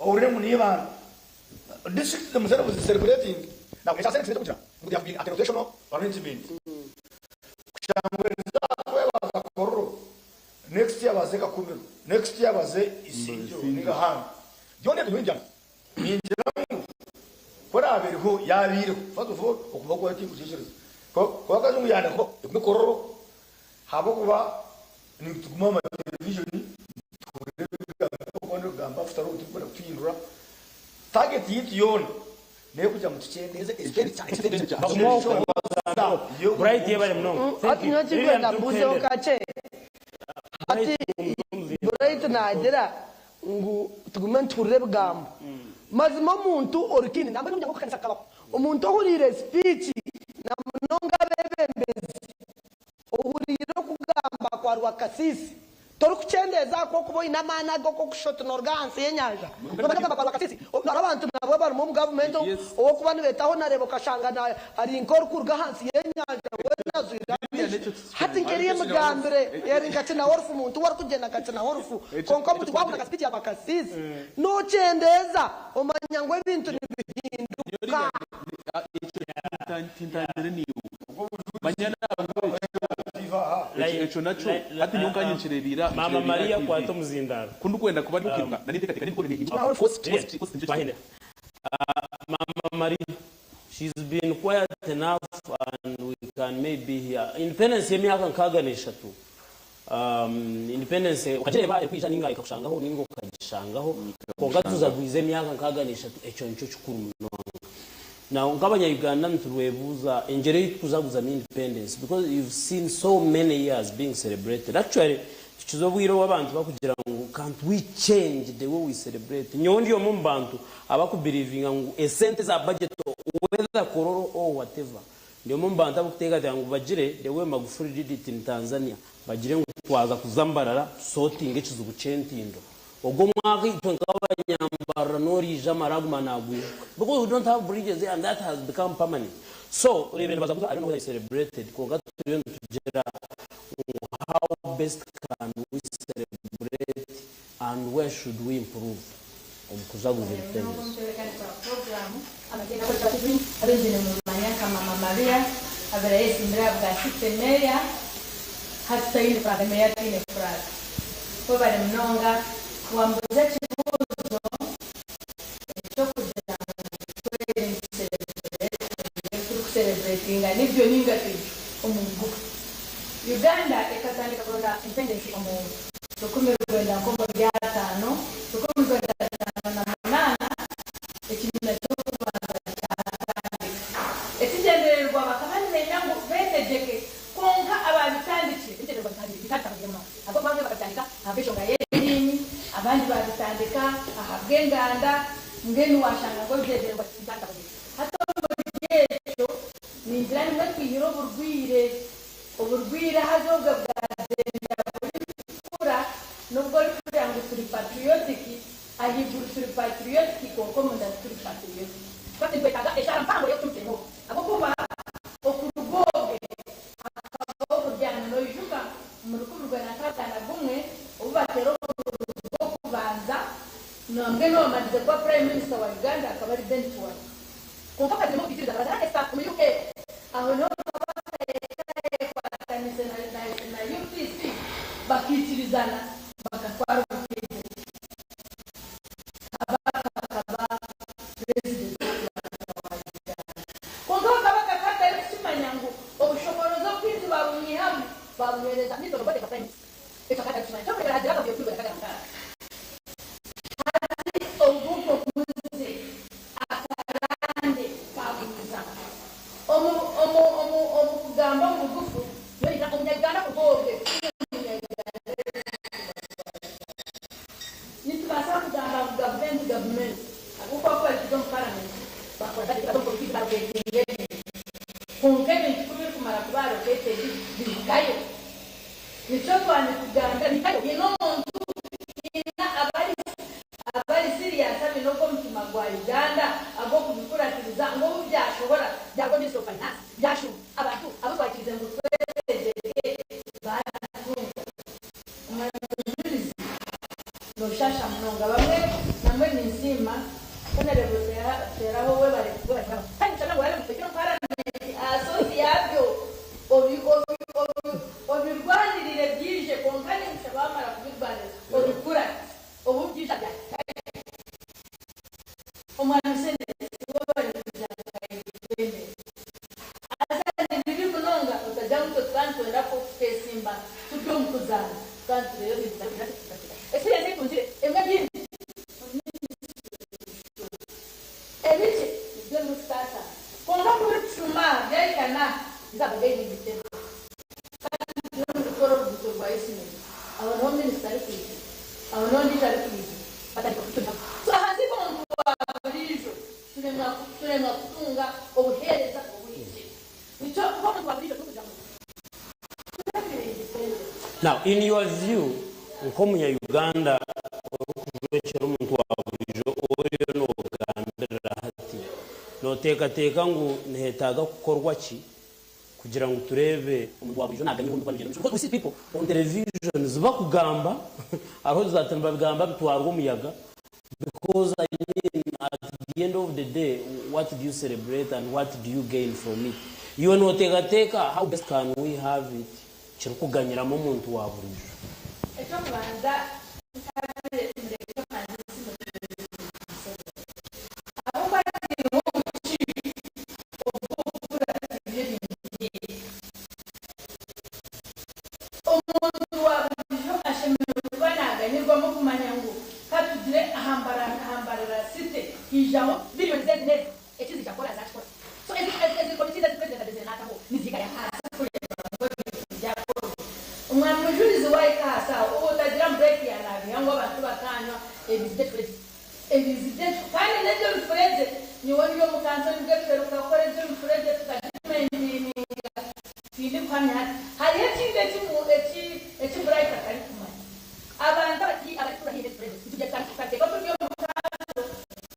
ure mu niba district themselves is celebrating na kwa sasa kuja we have been at a rotational arrangement kushangweza kwa kororo next year bazeka kumiro next year baze isinjo ninga hano jone twinja ninjira kora abiriho yabiriho first of all okubago yati kujishiriza ko kazungu yana ko mikororo habo kuba ni tuguma ma television ko gamba after all tukora twindura target yiti yone ne kuja mutchendeze ezikeri cyane bright yebale mnongo ati nyachi kwenda buze okache ati bright nagira ngu tugumen turebe gamba mazima muntu orikini nambe njya kukanisa kala umuntu ohurire speech na munonga bebembezi ohurire kugamba kwa rwakasisi tori kuchendeza ko kubo inamana go ko kushota n'organse yenyanja bakagamba kwa rwakasisi n'abantu nabo bari mu government owo kubani betaho narebo kashangana ari inkor kurga hansi yenyanja wenazira hati ngeriye mugambire yari ngati na worfu muntu wari kugenda ngati na worfu konko mutu kwabona ka speech abakasisi no chendeza omanyangwe ibintu nibihinduka tintandire niyo manyana echo nacho ati nyonga nyinchirerira mama Maria kwato muzindaro kundu kwenda kuba dukiruka nari tekateka niko ni mama Maria, she's been quiet enough and we can maybe hear independence yemyaka nkaganisha tu independence ukajeba kwisha ninga ikakushangaho ningo kagishangaho konga tuzagwize emyaka nkaganisha tu echo nico chukuru mnonga na ngabanya Uganda ntulwebuza engere kuzaguza independence because you've seen so many years being celebrated actually tukizobwiro wabantu bakugira ngo can't we change the way we celebrate nyondi yo mumbantu abakubelivinga ngo esente za budget whether kororo or whatever ndio mumbantu abukutega yangu bagire the way Magufuli did it in Tanzania bagire ngo twaza kuzambarara sorting ekizugu centindo ogo mwaka itwe nk'abanyambara norija maraguma nagwe because we don't have bridges there and that has become permanent so even baza kuza I don't know they celebrated ko gaturiyo tugera how best can we celebrate and where should we improve omukuzaguza ebitebezi program amagenda kwa tatu abenjene mu manyaka mama Maria abera yesimbira bwa sitemeya hata ile praga meya tine praga ko bari mnonga wambuza kibuzo cyo kugira ngo celebrating nibyo ningati omungu Uganda ekatandika kuronda independence omungu tukumira kwenda ko mu byatano tukumira na munana ekimina cyo kubanza ekigendererwa bakabani menyango betejeke konka ababitandike biterwa kandi bitatabiyemo abo bamwe bakatandika abesho ngayeni abandi babitandika ahabwenganda ngeni washanga ngo biterwa bitatabiyemo hato yecho ninjirani mwe kwiro uburwire hazoga bwagenda kura nubwo kugira ngo turi patriotic ahiburu turi patriotic konko munda turi patriotic kandi kwetaga eshara mpango yo tumtemo abo kuba okurugoge akabo kujyana no yuka mu rukundo rwa nakatana gumwe ubatero kubanza namwe no madize kwa prime minister wa Uganda akabari Bentua konko kadimo kitiriza badara esta mu UK aho no na UPC bakitirizana bakatwara ubukete abakaba president kongo kabaka kata kimanyango obushoborozo kwintu barunyihamwe babuhereza nitoro bade kapani ekakata kimanyango cyo kugera hajira kabyo kwibera kaka hadi obuko kuze akarande kabuza omu kugamba mugufu yari umunyagana kugoge nitubasa kugamba government akuko kwa kidon parliament bakora kidon politique ba kwetenge kungene tukuri kumara kubaro kete bikayo nicho twani kugamba nikayo ino muntu ina abari serious abi no komtima gwa Uganda ago kubikuratiriza ngo byashobora byago biso finance byashu abantu abo twakirize ngo shasha mnonga bamwe namwe nizima kana rero teraho we bari gukora kandi cyane ngo yari mukino parliament asosi yabyo obirwanirire byije konkani mushabamara kubirwanira obikura obubyisha bya omwana sende ngo bari kujyana asane bibi mnonga utajamuto twanto ndapo pesimba tudyo mkuzana twanto rero bizakira experience kunjire emwe ebiti byo mustata konga kuchuma yekana izabageni bitero kandi ndikoro butorwa isime abo no minister kwije abo no nditari kwije batatukutuka so hasi ko muntu wabirijo turemwa kutunga obuhereza obuhije nicho ko muntu wabirijo tukujamo now in your view nkomunya Uganda okubekera omuntu waburijo oyo no gambera hati no teka ngo nehetaga kukorwa ki kugira ngo turebe omuntu waburijo naganye omuntu waburijo because we see people on television ziba kugamba aho zatemba bigamba bitwarwa umuyaga because I mean at the end of the day what do you celebrate and what do you gain from it you no teka how best can we have it kirukuganyiramo omuntu waburijo echo kubanza kare ndeke manzi abo bari mu chi obukura tibye omuntu waburijo ashemero banaganyirwa mu kumanya ngo katugire ahambara site ijamo billion znet ekizi cyakora zakora so ezi committee that president adezenata ho nizika ya hasa umwana mujurizi waikasa utagira break ya nabi yango abantu bakanywa ebizite kandi n'ibyo bifureze ni wowe yo mukanzo nibwo feruka ukora ibyo bifureze tukajimeninga fili kwanya hari ekinde eki bright akari kumanya abantu bati abakura hinde fureze tujya kandi ko tujye mukanzo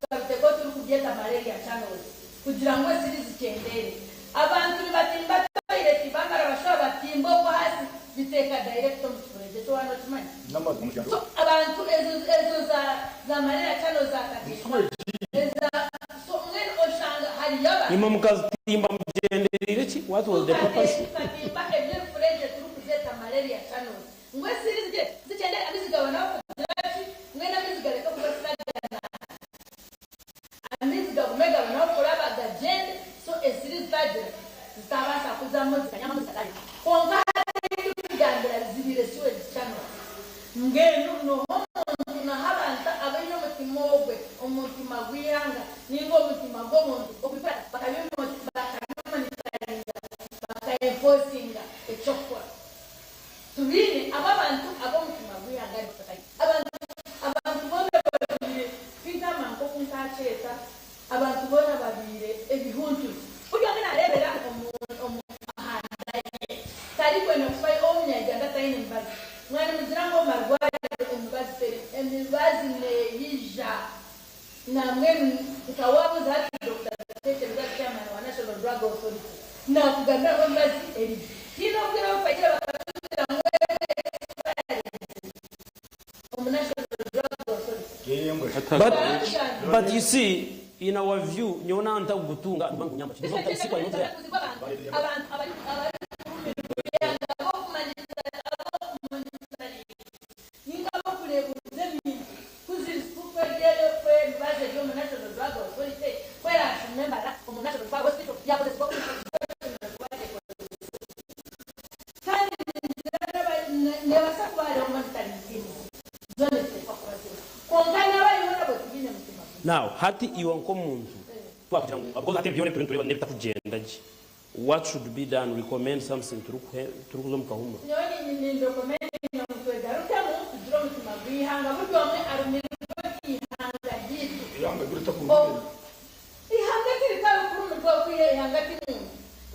tukabite ko turi kubyeta malaria channels kugira ngo sirizi kendere abantu batimba toilet bangara bashaba batimbo kwa hasi biteka direct mu fureze so ano tumani n'amazina so abantu ezo za marira cyano za katiswa so ngene oshanga hari yaba imwe mukazitimba mugenderere ki what was the purpose katimba ebyo fureje turi kuzeta malaria cyano ngwe siri zigende abizigabana kuzachi ngene abizigaleka kubasiragana amizigabumegabana kuraba gagende so esiri zitagira zitabasha kuzamo zikanyama zikatari konga kugandira zibire siwe cyano ngeno no homuntu na habanta abayo mutimogwe umutima gwihanga ningo mutima gomuntu okupata bakabimo bakamenyekanisha bakaenforcinga echokwa tubine ababantu abomutima gwihanga bakay abantu bona babire fitama nko kuntacheta abantu bona babire ebihuntu kuyo ngena rebera tariko no fai omnya iganda taine mbazi mwana mzirango marwari mbazi mbazi ne yija na mwenu utawabu za Dr. Tete mbazi kama wa National Drug Authority na kuganda mbazi eri kino kira upagira bakatira mwenu National Drug Authority but you see in our view nyona anta gutunga bangu nyamba chizo tasikwa yote abantu now hati iwanko muntu twakugira ngo abwo ate byone turi tureba ndebita kugenda ji what should be done recommend something turukuzo mukahuma nyoni ni recommend no kwega rutamu kujiro mutima bihanga buryo amwe arumira ihanga gitu ihanga gurita ku ihanga kirika kuri mu rwo kwiye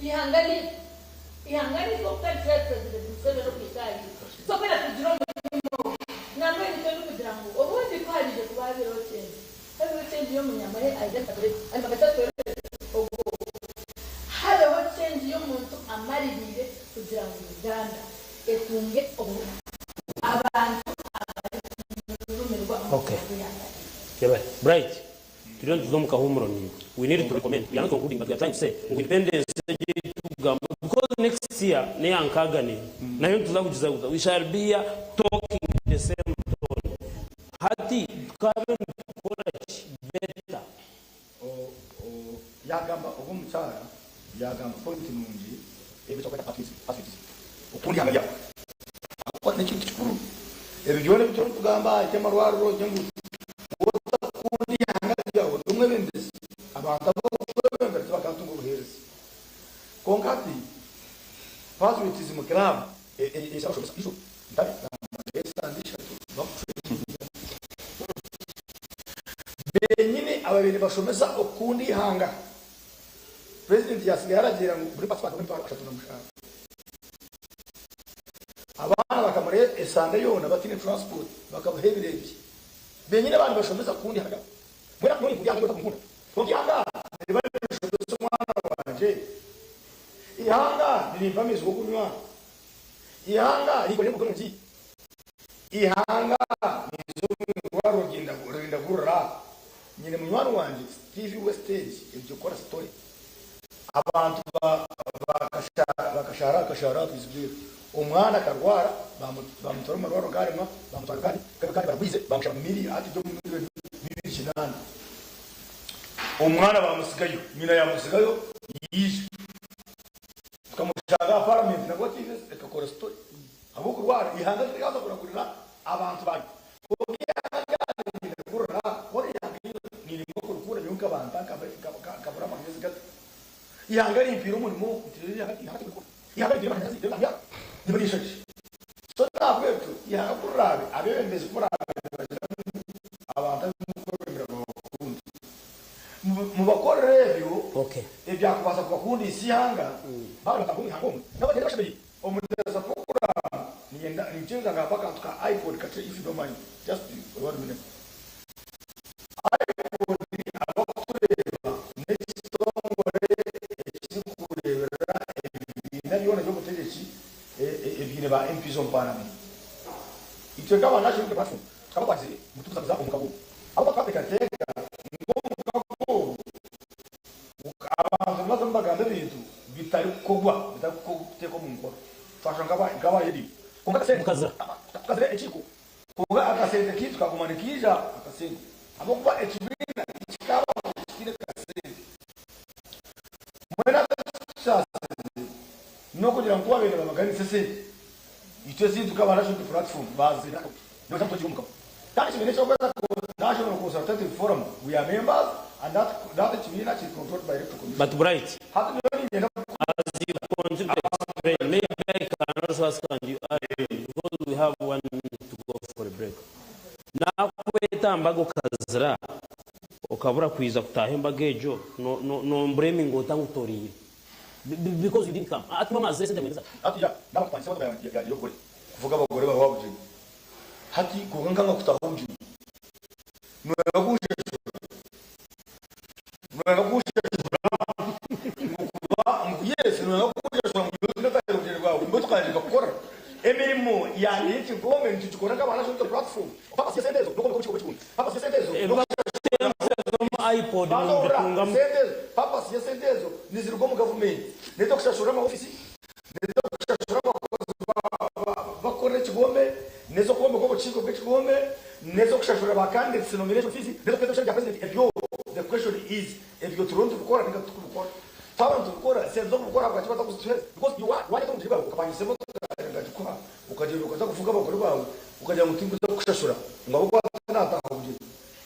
ihanga ni ko kanje president Museveni okikali so kwera kujiro mutima namwe ni cyo kugira ngo ubundi kwalije kubabiro cyane hariho change yo munyamare identity ari magatatu hariho change yo muntu amaribire kugira ngo Uganda etunge abantu okay yeah bright you don't know mukahumuro ni we need to recommend we are not concluding but we are trying to say independence because next year ne yankagane nayo tuzakugiza we shall be talking the same tone hati kabe beta yagamba omukyala yagamba point nungi ebitoka patisi okundi hanga yako kwa nekintu kikuru ebigyone bitoro tugamba itema rwaro jengu okundi hanga yawo umwe bembezi abantu abakubembezi bakatunga ubuherezi konkati patriotism club esabasho iso ndabi ndandisha benyine ababiri bashomeza okundi hanga president yasigaye aragira ngo buri passport muri part atatu namushaka abana bakamure esande yona batine transport bakabahebirebi benyine abantu bashomeza kundi hanga mwera kuri kujya ngo kumukunda kundi hanga bari bashomeza mwana wanje ihanga nilimpamiza go kunywa ihanga liko leko kunji ihanga warogenda gurra nyine munywani wanje TV Westage ibyo kora story abantu bakashara twizibye umwana karwara bamutora marwaro garema bamutwara kandi baragwize bamusha mili ati do bibiri kinana umwana bamusigayo nyina yamusigayo yije tukamushaka parliament nabwo TV ekakora story abo kurwara ihanga ryaza kuragurira abantu bari ihangari impira umurimo ihangari so ntabwo ihangurabe abebembezi kurabe abantu mu bakora review okay ibyakubaza kubakundi isihanga bari batakundi hangomu n'abagenda bashabiri umudeza program nienda nijenga ngapaka tuka iPhone kati if you don't mind just 1 minute ba impison parliament icyo kaba naje mu platform kaba bazi mutuza kuza umugabo abo bakateka ngo abantu maze mbaganda bintu bitari kugwa bitako mu ngoro twashanga ngaba yedi kunga kase mukaza echiko kunga akasende kitu kakumanikisha akasende abo kuba echibina ikikaba kile kasende mwena sasa no kugira ngo wabere bamagani sese icyo sinzi tukaba nasho ku platform bazi no tamto jumka kandi kimene cyo kweza National Consultative Forum we are members and that chimina is controlled by electoral commission but bright as you continue to explain maybe I can also ask you because we have one to go for a break na kweta mbago kazira ukabura kwiza kutahemba gejo no mbremi ngo tangutorire because you didn't come ati mama zese ndemeza ati ya nabapanse baba yo kuri kuvuga abagore baba babuje hati kuganga kutahunji nwaguje yes nwaguje mu tayo rwawe ngo tukandika gukora emirimo ya leti government tukora nk'abana cyo platform papa sesendezo nuko ko chiko papa sesendezo iPod munga papa sesendezo nizirgo mu government neto kushashura mu office neto kushashura bakore kigombe nezo kombe ko chiko kigombe nezo kushashura bakande nomination fees nezo peto cha president ebyo the question is if you want to gukora ninga tukukora tawa tukukora senzo gukora kwa chibata kustress because you want to mutiba ukapanyisemo ngakikora ukagenda ukaza kuvuga abagore bawe ukajya mu tingo zo kushashura ngabo natahuje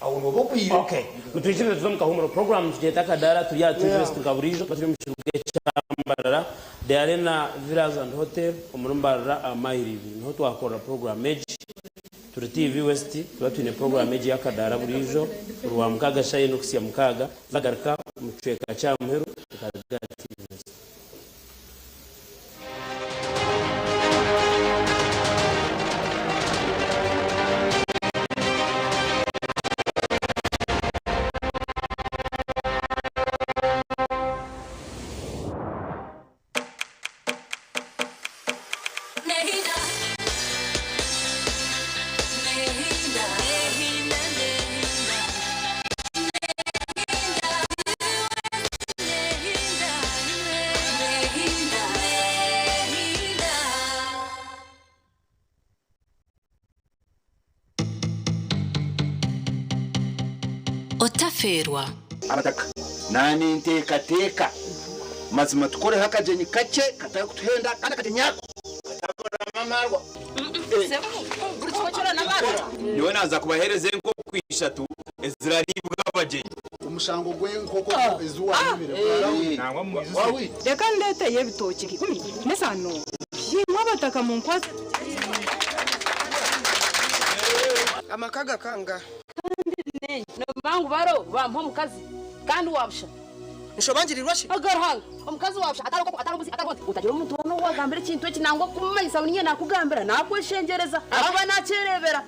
aho no bokwiye okay mutujine tuzamuka humuro program tujetaka dara tuya twist tukaburijo patri mshuge chambarara the arena villas and hotel umurumbarara amairivi niho twakora program meji turi TV West twatune program meji yakadara burijo ruwa mukaga shaye no kusiya mukaga zagarika mucweka cha muheru tukaga TV West otaferwa abataka nani nteka mazima tukore hakajenyi kache kataya kutuhenda kana katenyako katabora mamarwa sebo guri twachora nabara niwe naza kubahereze nko kwishatu eziraribwa abajenyi umushango gwenkoko ezuwa nimire nangwa muzi reka ndete yebitoki kikumi nesano yimwa bataka mu nkwazi amakaga kanga no bangu baro bampa mukazi kandi wabusha nshobangirirwa shi agarhanga umukazi wabusha atarubuzi atarhote utagira umuntu wono wagambira ikintu cyo nangwa kumanyisa bunye nakugambira nakweshengereza aba nacerebera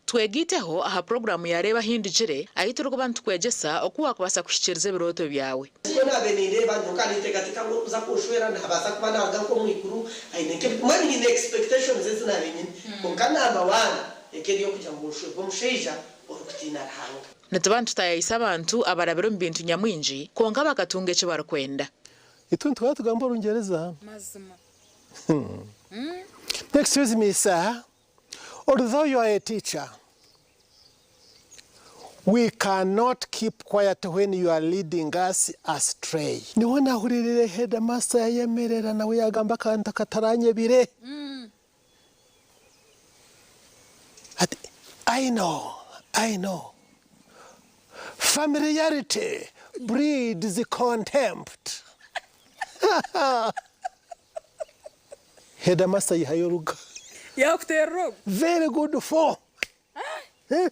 twegiteho aha programu yareba hindujire ahitira ko bantu kwegesa okuwa kubasa kushikiriza biroto byawe nabenire bantu kandi tegateka ngo uza kushwera ntabasa kuba naga ko mwikuru aineke mwani ni expectations zinabenye ko kana abawana ekeriyo kujya mu shwe bomusheja okutina hanga natabantu tayisa abantu abarabero mbintu nyamwinji konga bakatunga cyo barakwenda ituntu twatugamba urungereza mazima excuse me sir, although you are a teacher, we cannot keep quiet when you are leading us astray. Niwana huririre headmaster yayemerera nawe yagamba kanta kataranye bire. I know. Familiarity breeds contempt. Headmaster yayoruga. Yakutero. Very good for. Show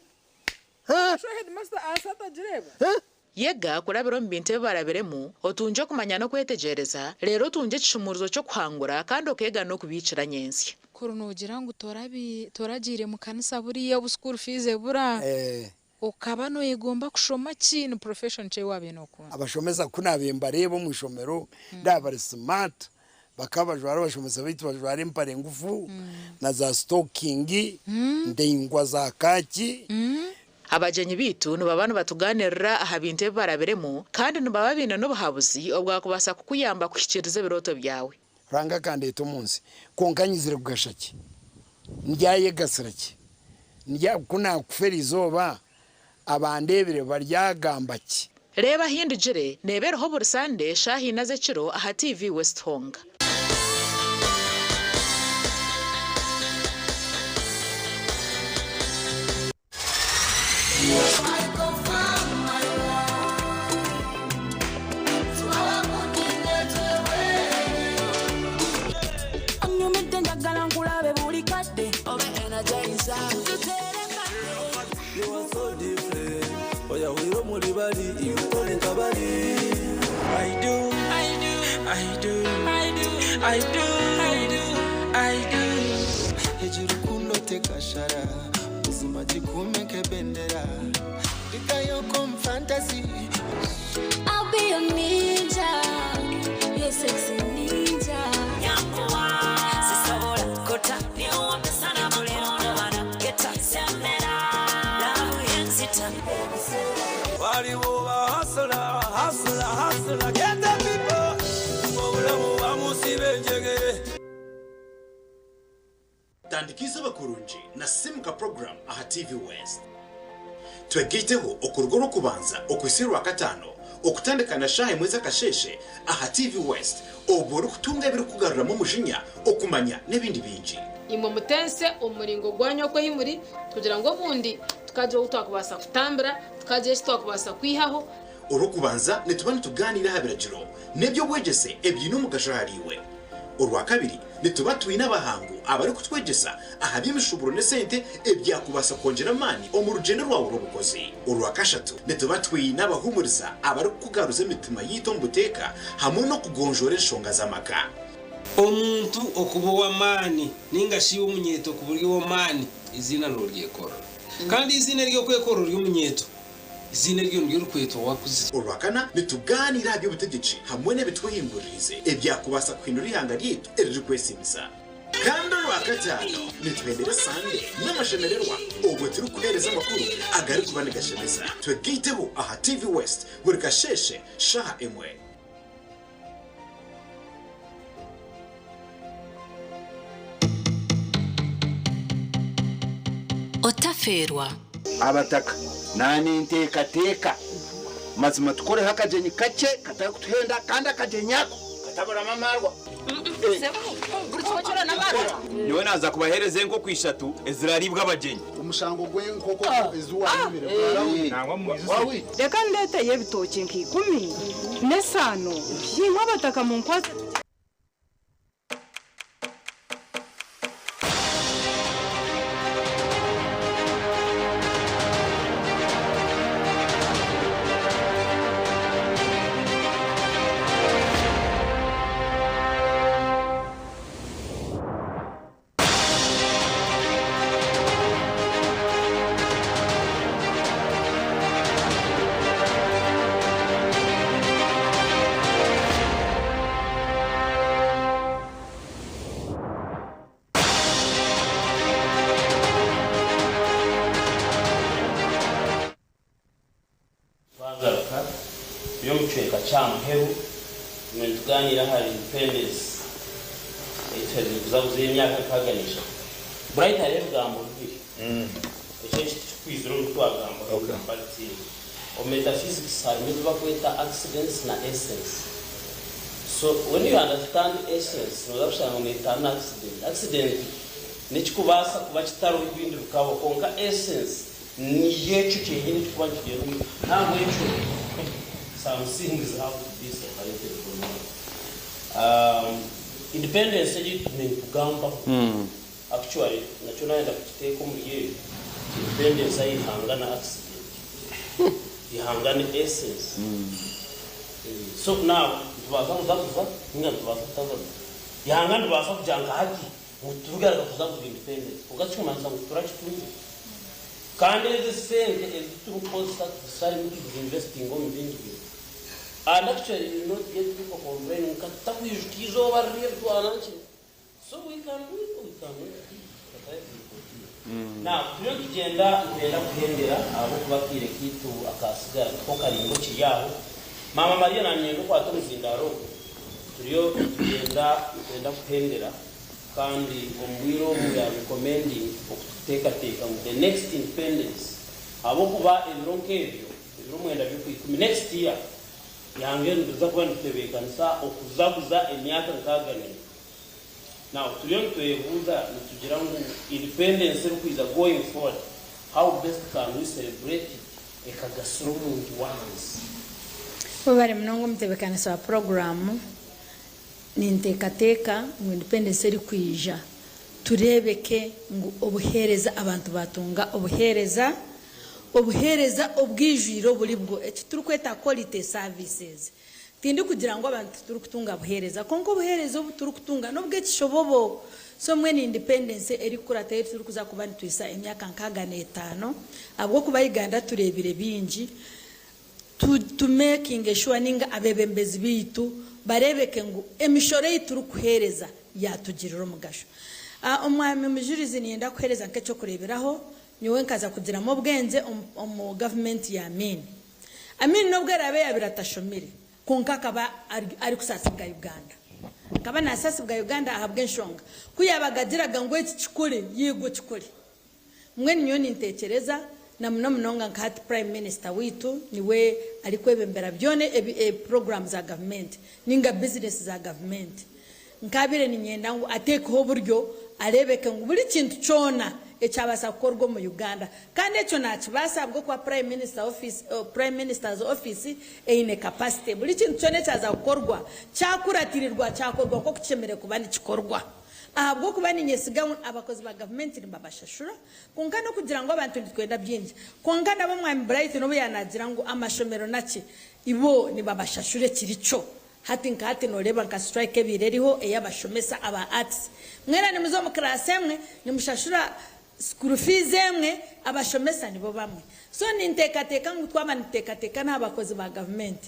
headmaster asata jireba. Yega kurabiro mbinte baraberemu otunje kumanya no kwetegereza rero tunje cishumuruzo cyo kwangura kandi okega no kubicira nyensi. Kuruno ugira ngo toragire mu kanisa buriya bu school fees bura. Ukaba no yegomba kushoma kintu profession cye wabe no ko. Abashomeza kunabemba rebo mu ishomero ndabari smart. Bakaba jwara bashomeza bitu bajwara mpare ngufu na za stocking ndengwa za kaki abajenyi bitu no babana batuganirira ahabinte baraberemo kandi no bababina no bahabuzi obwa kubasa kukuyamba kushikiriza biroto byawe ranga kandi eto munsi konkanyizire kugashaki ndyaye gasiraki ndya kuna kuferi zoba abandebire baryagambaki reba hindujire nebereho buri Sunday shahi naze ciro aha TV West Honga I'll be a ninja, you're sexy ninja. Hustler, get the people. Tandikisa bakurunji na simuka program aha TV West. Twegiteho okurgo no kubanza okwisirwa katano okutandikana shahe mweza kasheshe aha TV West oboro kutunga biri kugarura mu mujinya okumanya nebindi binji imwe mutense umuringo gwanyo ko himuri kugira ngo bundi tukaje utakubasa kutambira tukaje twakubasa kwihaho urukubanza netubana tuganira habiragiro nebyo bwegese ebyino mugashahariwe urwa kabiri netubatuye n'abahangu abari kutwegesa ahabyimishuburo ne sente ebyakubasa kongera mani omurugendo rwawo rubukozi urwa kashatu netubatuye n'abahumuriza abari kugaruza imitima yitombuteka hamwe no kugonjora inshonga z'amaka omuntu okubowa mani ningashi umunyeto ku buryo wo mani izina no ryekora kandi izina ryo kwekora ry'umunyeto izina ryo ry'urukweto wakuze urwakana nituganira byo butegetsi hamwe nebitwihingurize ebyakubasa kwinura ihanga ryitu eriri kwesimisa kandi urwakatano nitwendera sande n'amashemererwa ubwo turi kuhereza amakuru agari kubanegashemeza twegiteho aha TV West buri kasheshe shaha emwe Otaferwa abataka nani nteka mazima tukore hakajenyi kake kataka kutuhenda kandi akajenyako katabura mamarwa niwe naza kubahereze nko kwishatu eziraribwa abajenyi umushango gwenkoko izuwa reka ndete yebitoki nk'ikumi n'esano yinka abataka mu nkwazi cyamheru tuganira hari independence itari kuzabuze imyaka kaganisha bright ari rugambo rubiri icyo kwizero rutwagamba bati o metaphysics harimo bakwita accidents na essence. So when you understand essence no zapshanga meta accident nichikubasa kuba kitaro ibindi rukabo konka essence ni yecho cyenyine kuba kigiye ntabwo yecho some things have to be separated from independence ni kugamba actually nacho naenda kuteka muri independence ayihangana accident ihangana essence. So now tubaza kuzakuza ninga tubaza kutaza ihangana tubaza kujanga haki mutugara kuza ku independence ugacumanza turachitunze kandi the same as to post that starting to investing on bintu. And actually you not get people complaining katabu yukizo barrier to ananchi, so we can do it. Now tuyogenda ngenda kuhendera abo kubakire kitu akasigara ko karingo kiyaho Mama Maria na nyendo kwa tumuzindaro turiyo ngenda kuhendera kandi omwiro mu ya recommending okuteka the next independence abo kuba ebironkebyo ebiromwenda byo next year yange nduza kuba ntebekanisa okuzaguza emyaka nkagane. Now turiyo twebuza nitugira ngo independence rukwiza going forward, how best can we celebrate it ekagasoro muntu once Bari mnongo mtebekanisa wa programu ni ntekateka mu independence eri kwija turebeke ngo obuhereza abantu batunga obuhereza obwijiro buri bwo turukweta quality services tindi kugira ngo abantu turukutunga buhereza konko buhereza turukutunga nobwe kishobobo so mwe ni independence eri kurata turukuza kuba ntwisa emyaka nkagane 5 abwo kuba Uganda turebire bingi to making sure ninga abebembezi bitu barebeke ngo emishore yiturukuhereza yatugirira umugasho umwami mujurizi nienda kuhereza nkecho kureberaho nyowe nkaza kugira mu bwenze government ya Amin nobwo arabe yabiratashomire konka kaba ari kusasibwa Uganda kaba nasasibwa Uganda ahabwe nshonga kuyabagagiraga ngo iki kikore yigo kikore mwe niyo nintekereza na mnonga nkati prime minister witu niwe ari kwebembera byone programs za government ninga business za government nkabire ninyenda ngo atekeho buryo arebeke ngo buri kintu cyona ecyabasa gukorwa mu Uganda kandi ecyo nakibasa bwo kwa prime minister's office eine capacity buri kintu cyone cyaza gukorwa cyakuratirirwa cyakorwa ko kukemere kubani kikorwa ahabwo kubani nyesiga abakozi ba government nibabashashura kungana kugira ngo abantu twenda byinji kungana bo mwami bright no yanagira ngo amashomero naki ibo nibabashashure kirico hati noreba nka strike bireriho eyabashomesa aba arts mwera ni muzo mu class emwe ni mushashura school fees emwe abashomesa nibo bamwe so ni ntekateka ngo twaba ntekateka n'abakozi ba government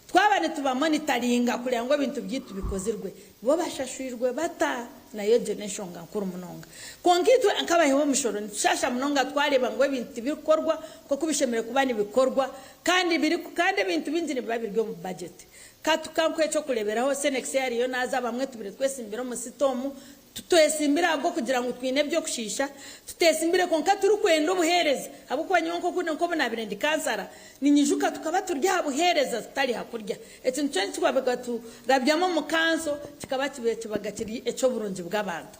twabane tuba monitoringa kugira ngo ibintu byitu bikozirwe bo bashashurirwe bata nayo generation ngankuru munonga kongitu ankabayeho mushoro nshasha munonga twareba ngo ibintu bikorwa ko kubishemere kubani bikorwa kandi ibintu binjini babiryo mu budget katukankwe cyo kureberaho senex yari yo naza bamwe tubire twese imbere mu sitomu tutesimbira bwo kugira ngo twine byo kushisha tutesimbire konka turukwenda ubuhereza abo kwanyonko kuno ko bonabire ndi kansara ninyijuka tukaba turya buhereza tutari hakurya ekintu cyo twabega tu rabyamo mu kanso kikaba kibagatiri eco burungi bw'abantu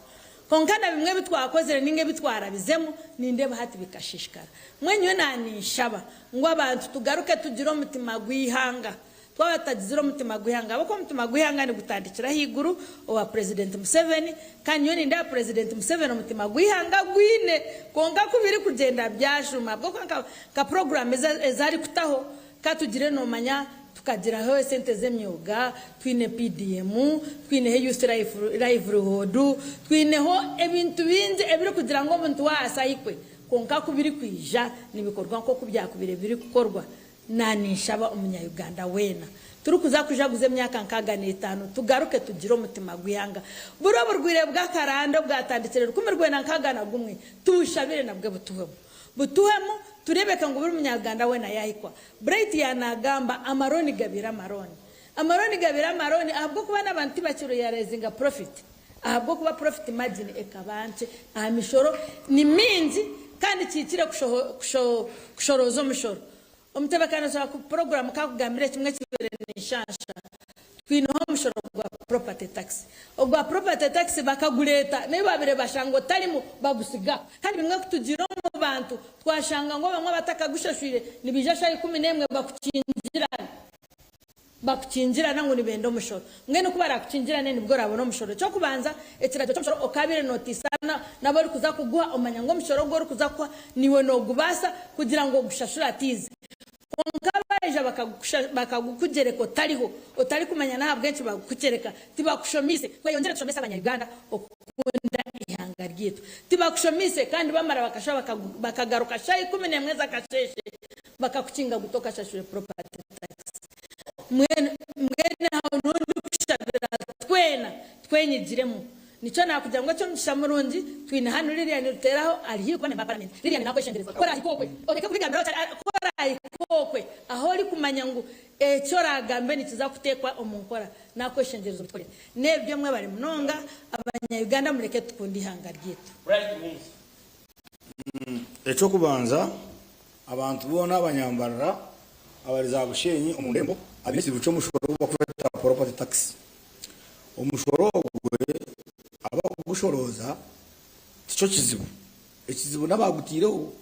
konkana bimwe bitwakozere ninge bitwara bizemo ninde bahati bikashishikara mwenywe nanishaba ngo abantu tugaruke tugira umutima gwihanga twatagizira umutima guhanga abako umutima guhanga ni gutandikira higuru owa president Museveni kanyo ni nda president Museveni umutima guhanga gwine konga kubiri kugenda byashuma bwo ka program ezari kutaho katugire no manya tukagira ho sente zemyuga twine PDM twine he youth livelihood twine ho ebintu binze ebiri kugira ngo umuntu wasayikwe konga kubiri kwija nibikorwa nko kubyakubire biri gukorwa nanishaba umunya-Uganda wena turukuza kujaguze emyaka nkagane 5 tugaruke tugire umutima gwihanga burobo rwire bw'akarando bwatandikire rukumirwe na nkagana gumwe tubushabire nabwe butuhemo turebeka ngo buri umunya-Uganda wena yahikwa bright yanagamba amaroni gabira maroni amaroni gabira amaroni ahabwo kuba n'abantu bakiro ya raising profit ahabwo kuba profit margin ekabanje amishoro ni minzi kandi kikire kushorozo mushoro omutebekano za ku program kakugambire kimwe kibere nishasha twino mushoro gwa property tax ogwa property tax bakaguleta nayo babire bashango talimu bagusiga kandi bimwe kutujiro mu bantu twashanga ngo bamwe batakagushashwire nibijasha 11 bakukinjirana ngo nibendo mushoro mwene kuba rakukinjirana nibwo rabona mushoro cyo kubanza ekirajo cyo mushoro okabire notisana nabo ari kuza kuguha omanya ngo mushoro gwo kuza kwa niwe no gubasa kugira ngo gushashura tize onkabaje bakagukugereko taliho otali kumanya na bwenshi bagukugereka tibakushomise kweyongera tushomesa abanyarwanda okunda ihanga ryitu tibakushomise kandi bamara bakasha bakagaruka shayi 11 zakasheshe bakakukinga gutoka shashure property tax mwene hao nundi kushabira twenyigiremo nico nakugira ngo cyo mushamurundi twina hano ririya niteraho ariho kwa parliament ririya nako shengereza kora ikokwe odeka kubigambira kora ikokwe aho ri kumanya ngo cyo ragambe nikiza kutekwa omunkora nako shengereza bitore nebyo mwe bari munonga abanya Uganda mureke tukundi hanga ryitu echo kubanza abantu bona abanyambarara abariza bushenyi umurembo abisi buco mushoro bakufata property tax umushoro gwe aba gushoroza cyo kizibu ekizibu nabagutireho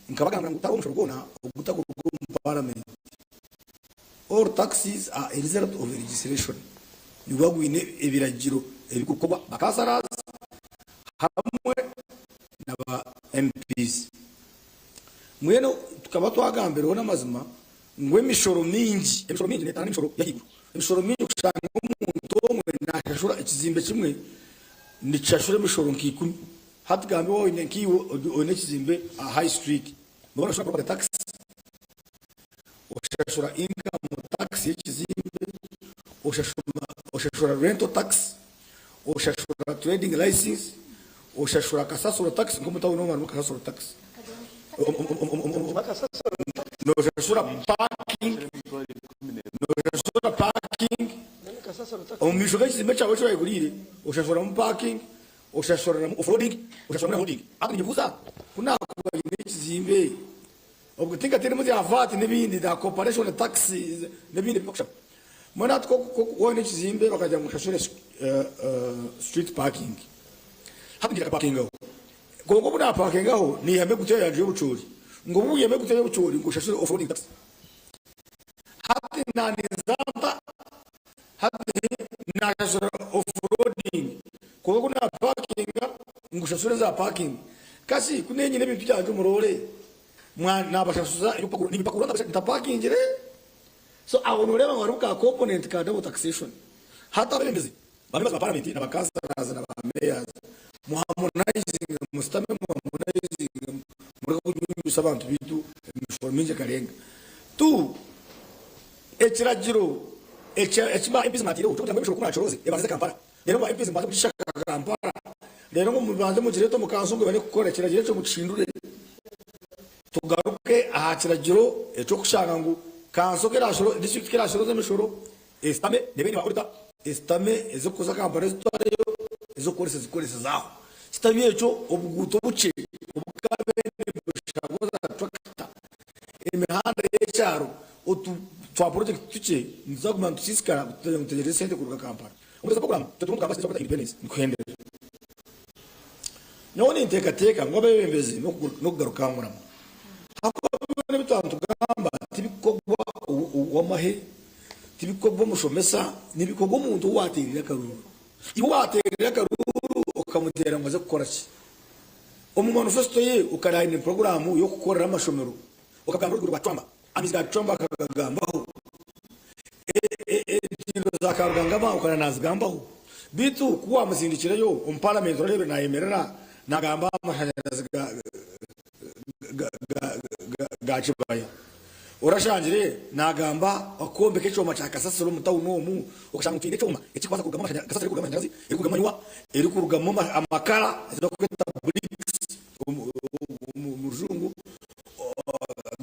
nkabaganga ngutaro umushoro gona ugutako mu parliament all taxes are a result of legislation nibagwine ebiragiro ebikukoba bakasaraza hamwe naba MPs mweno tukaba twagambereho namazima ngwe mishoro mingi netana mishoro yahiguru mishoro mingi kushanga umuntu omwe nashashura ikizimbe kimwe nicashura mishoro nkikumi hatugambe wowe nkiwo one kizimbe a high street mbona shura property tax oshashura income tax y'ikizimbe oshashura rental tax oshashura trading license oshashura kasasura tax ngomutawo no manu kasasura tax no oshashura parking omishoga kizimbe cyawe cyo yagurire oshashura mu parking oshashura mu offroading oshashura mu holding ati nyibuza kuna kuba kizimbe ubwo tinga tene mu avati nebindi da corporation tax nebindi bokisha mwana ko wone kizimbe bakaja mu shashura street parking hakugira parking aho ngo buna parking aho ni yame gutya yaje y'ubucuri ngo buyeme gutya y'ubucuri ngo shashura offroading tax hati nani zamba hati nashashura offroading ko kuna parking ngo shashura za parking kasi kunenye nebintu byaje umurore mwana abashasuza ibipakuru ndabashaka parking ngire so awonureba ngo ruka component ka double taxation hata bemeze bameze parliament nabakaza na bameya muharmonizing mustame muharmonizing muri kubyumvisa abantu bitu informinge karenga tu ekiragiro ekiba impisi matiro utotanga bishobora kuna choroze yabaze Kampala rero ba impisi matiro bishaka Kampala rero ngo mubanze mu kireto mukansungu bane gukora kiragiro cyo mucindure tugaruke aha kiragiro cyo kushaka ngo kansokera shoro district kera shoro z'emishoro estame nebeni bakurita estame ezo kuza Kampala zitwareyo ezo korese zaho sitabiye cyo obuguto buce obukabene bushagoza tractor imihanda y'ecyaro otu twa project tuce nzaguma tusiskara tutegereze sente kuruka Kampala umeze program tutumuka basi cyo independence nkuhendera none inteka ngo bebembeze no kugaruka muramo hakubone bitantu gamba tibikogwa wamahe tibikogwa mushomesa nibikogwa umuntu waterera karuru ibo waterera karuru ukamutera ngo aze gukora ki omu manifesto ye ukarayine program yo gukorera amashomero ukagamba urwo rwacamba amiza gacamba kagagambaho tiro zakagangama ukanazgambaho bitu kuwa muzindikira yo parliament rero nayemerera nagamba amashanyarazi gachibaya urashangire nagamba akombeke cyoma cyakasasiro mutawu nomu ukashanga utinde cyoma ikikwaza kugama amashanyarazi kugama amashanyarazi irikugama iri kurugama amakara zidakugeta bricks murungu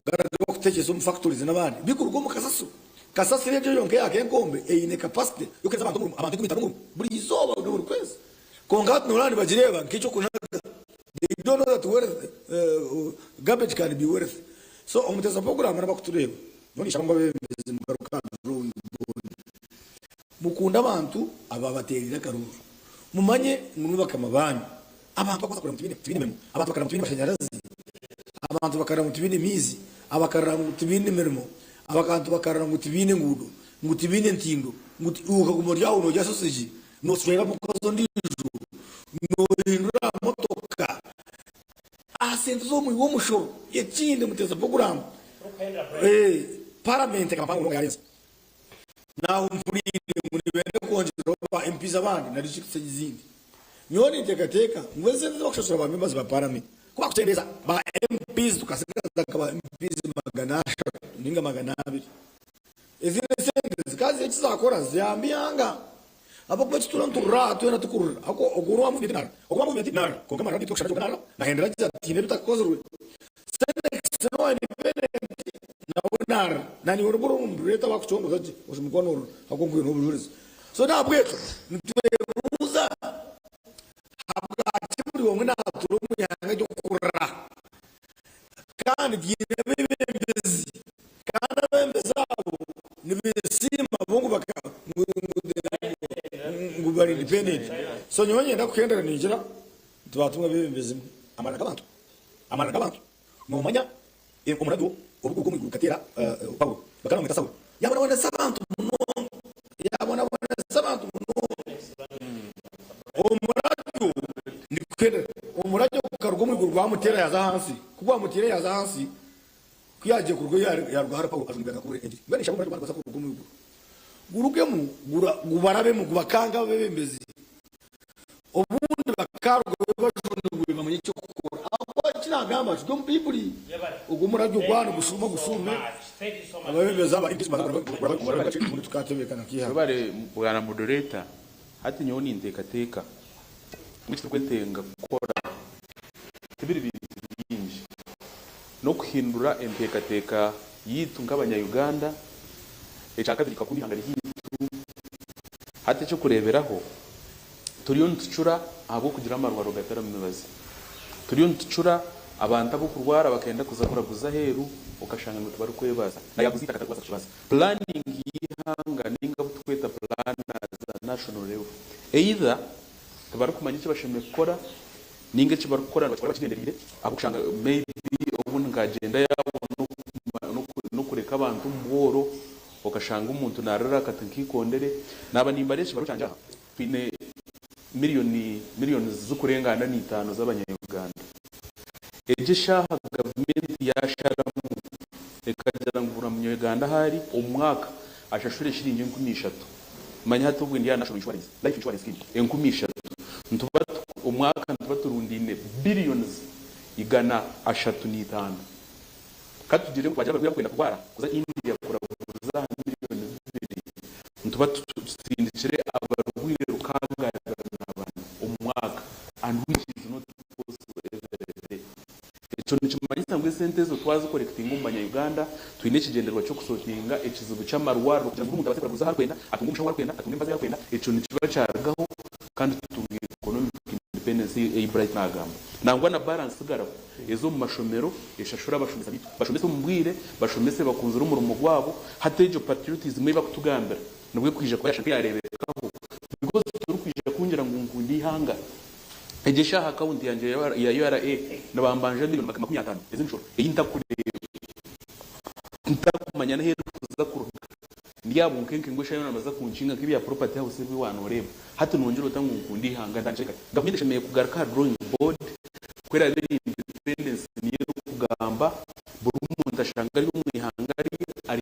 garaga kutekezo mu factories n'abandi bikurugoma kasasu kasasire je yonke yake ngombe ine capacity yokeza abantu kumitano buri izoba buri kwezi kongat nolani bajireba nkicho kunaga they don't know that worth garbage can be worth so omuteza program naba kutureba noni shamba bemeze mugaruka drawing board mukunda abantu ababaterira karuru mumanye mwubaka amabanyu abantu bakoza kora mutibine memo abantu bakara mutibine bashanyarazi abantu bakara mutibine mizi abakara mutibine merimo abakantu bakara mutibine ngudo mutibine ntindo uka kumurya uno ya sausage no swera mukozo ndijo no indura motoka asenzo mu womusho yekinde muteza program parliament kama pango ngayenza na umfurire muri bene konjero ba MPs abandi na district zindi nyoni tekateka mweze nzo kushosora ba members ba parliament kwa kutendeza ba MPs tukaseka kaba MPs maganasha ninga maganabi ezine sente kazi ekizakora ziyambiyanga abo kwa chitula ntura twena tukurura ako ogurwa mu dinar ogurwa mu dinar ko kama radio tukashara dinar na hendera tine bitakozurwe sene independent na unar nani uruburu umbreta bakuchongo zaje usimukono akonguye no bujuriza so na bweto ntuza habwa chimuri wonge na turumu yanga cyo kurura kandi gine bebembezi kana bembezabo nibisima bongo baka ngubari independent so nyonye ndakukendera ninjira tubatumwe bebembezi amana kabantu nomanya umurado ubwo mu katera Paulo bakana mwita sawa yabona wana sabantu muno yabona wana sabantu muno umurado nikukendera umurado karugo mu rwa mutera yaza hansi kubwa mutera yaza hansi kuyaje kurgo ya rwara Paulo azumbiga kure endi bene shamura rwanda basa kurgo mu guruge mu gubarabe mu bakanga bebembezi obundi bakarugo bajone bamenye cyo gukora abo kinagamba cyo mpipuri ugumura ryo kwano gusume ababembeza aba indisima muri tukatebekana kiha bare bwana moderator hati nyoni ndekateka mwitse kwentenga gukora ibiri bingi no kuhindura empekateka yitu ngabanya Uganda ecakabiri kakuri hangari hitu hati cyo kureberaho turiyo ntucura abo kugira amarwaro gatara mubazi turiyo ntucura abantu abo kurwara bakenda kuzakora guzaheru ukashanga ngo tubaru kwebaza na yaguzita katakubaza kibaza planning yihanga ninga butweta plan za national level either tubaru kumanya icyo bashimye gukora ninga cyo barukora bakora bakigenderire abo kushanga maybe ubun ngagenda yabo no kureka abantu mboro ukashanga umuntu narara katankikondere naba nimbareshe barucanja pine miliyoni zukurengana ni 5 z'abanyayuganda ejesha government yasharamu ekajara ngura mu Uganda hari umwaka ashashure shiringi 13 manya hatubwe ndi national insurance life insurance scheme 13 ntuba umwaka ntuba turundine billions igana 35 katugire kwajya kwenda kwara kuza India kura kuza miliyoni 2 ntuba tsindikire abarwire rukanga umwaka and which is not possible every day. Echo nichimanyisa ngwe sentezo twazi collecting umbanya Uganda twine kigenderwa cyo kusotinga ekizibu cy'amarwaro kugira ngo umuntu abase kuza harwenda atungumusha harwenda atungembaza harwenda echo nikiba cyaragaho kandi tutunge economic independence e bright nagamba nangwa na balance gara ezo mu mashomero eshashura bashomese mumbwire bashomese bakunzura umurumo gwabo hatejo patriotism iba kutugambira nubwo kwije kwashaka yarebekaho because turukwije kungira ngo ngundi hanga ejesha account yanje ya URA nabambanje ndi 50 ezinshoro eyinta kureba ntakumanya na heru kuza kuruka ndiyabo nkenke ngosha yona baza kunshinga kibiya property house bi wanoreba hatu nongero tangu ngundi hanga ndacheka gavumenti shemeye kugaruka drawing board kwera ari independence niyo kugamba buri umuntu ashanga ari umwihangari ari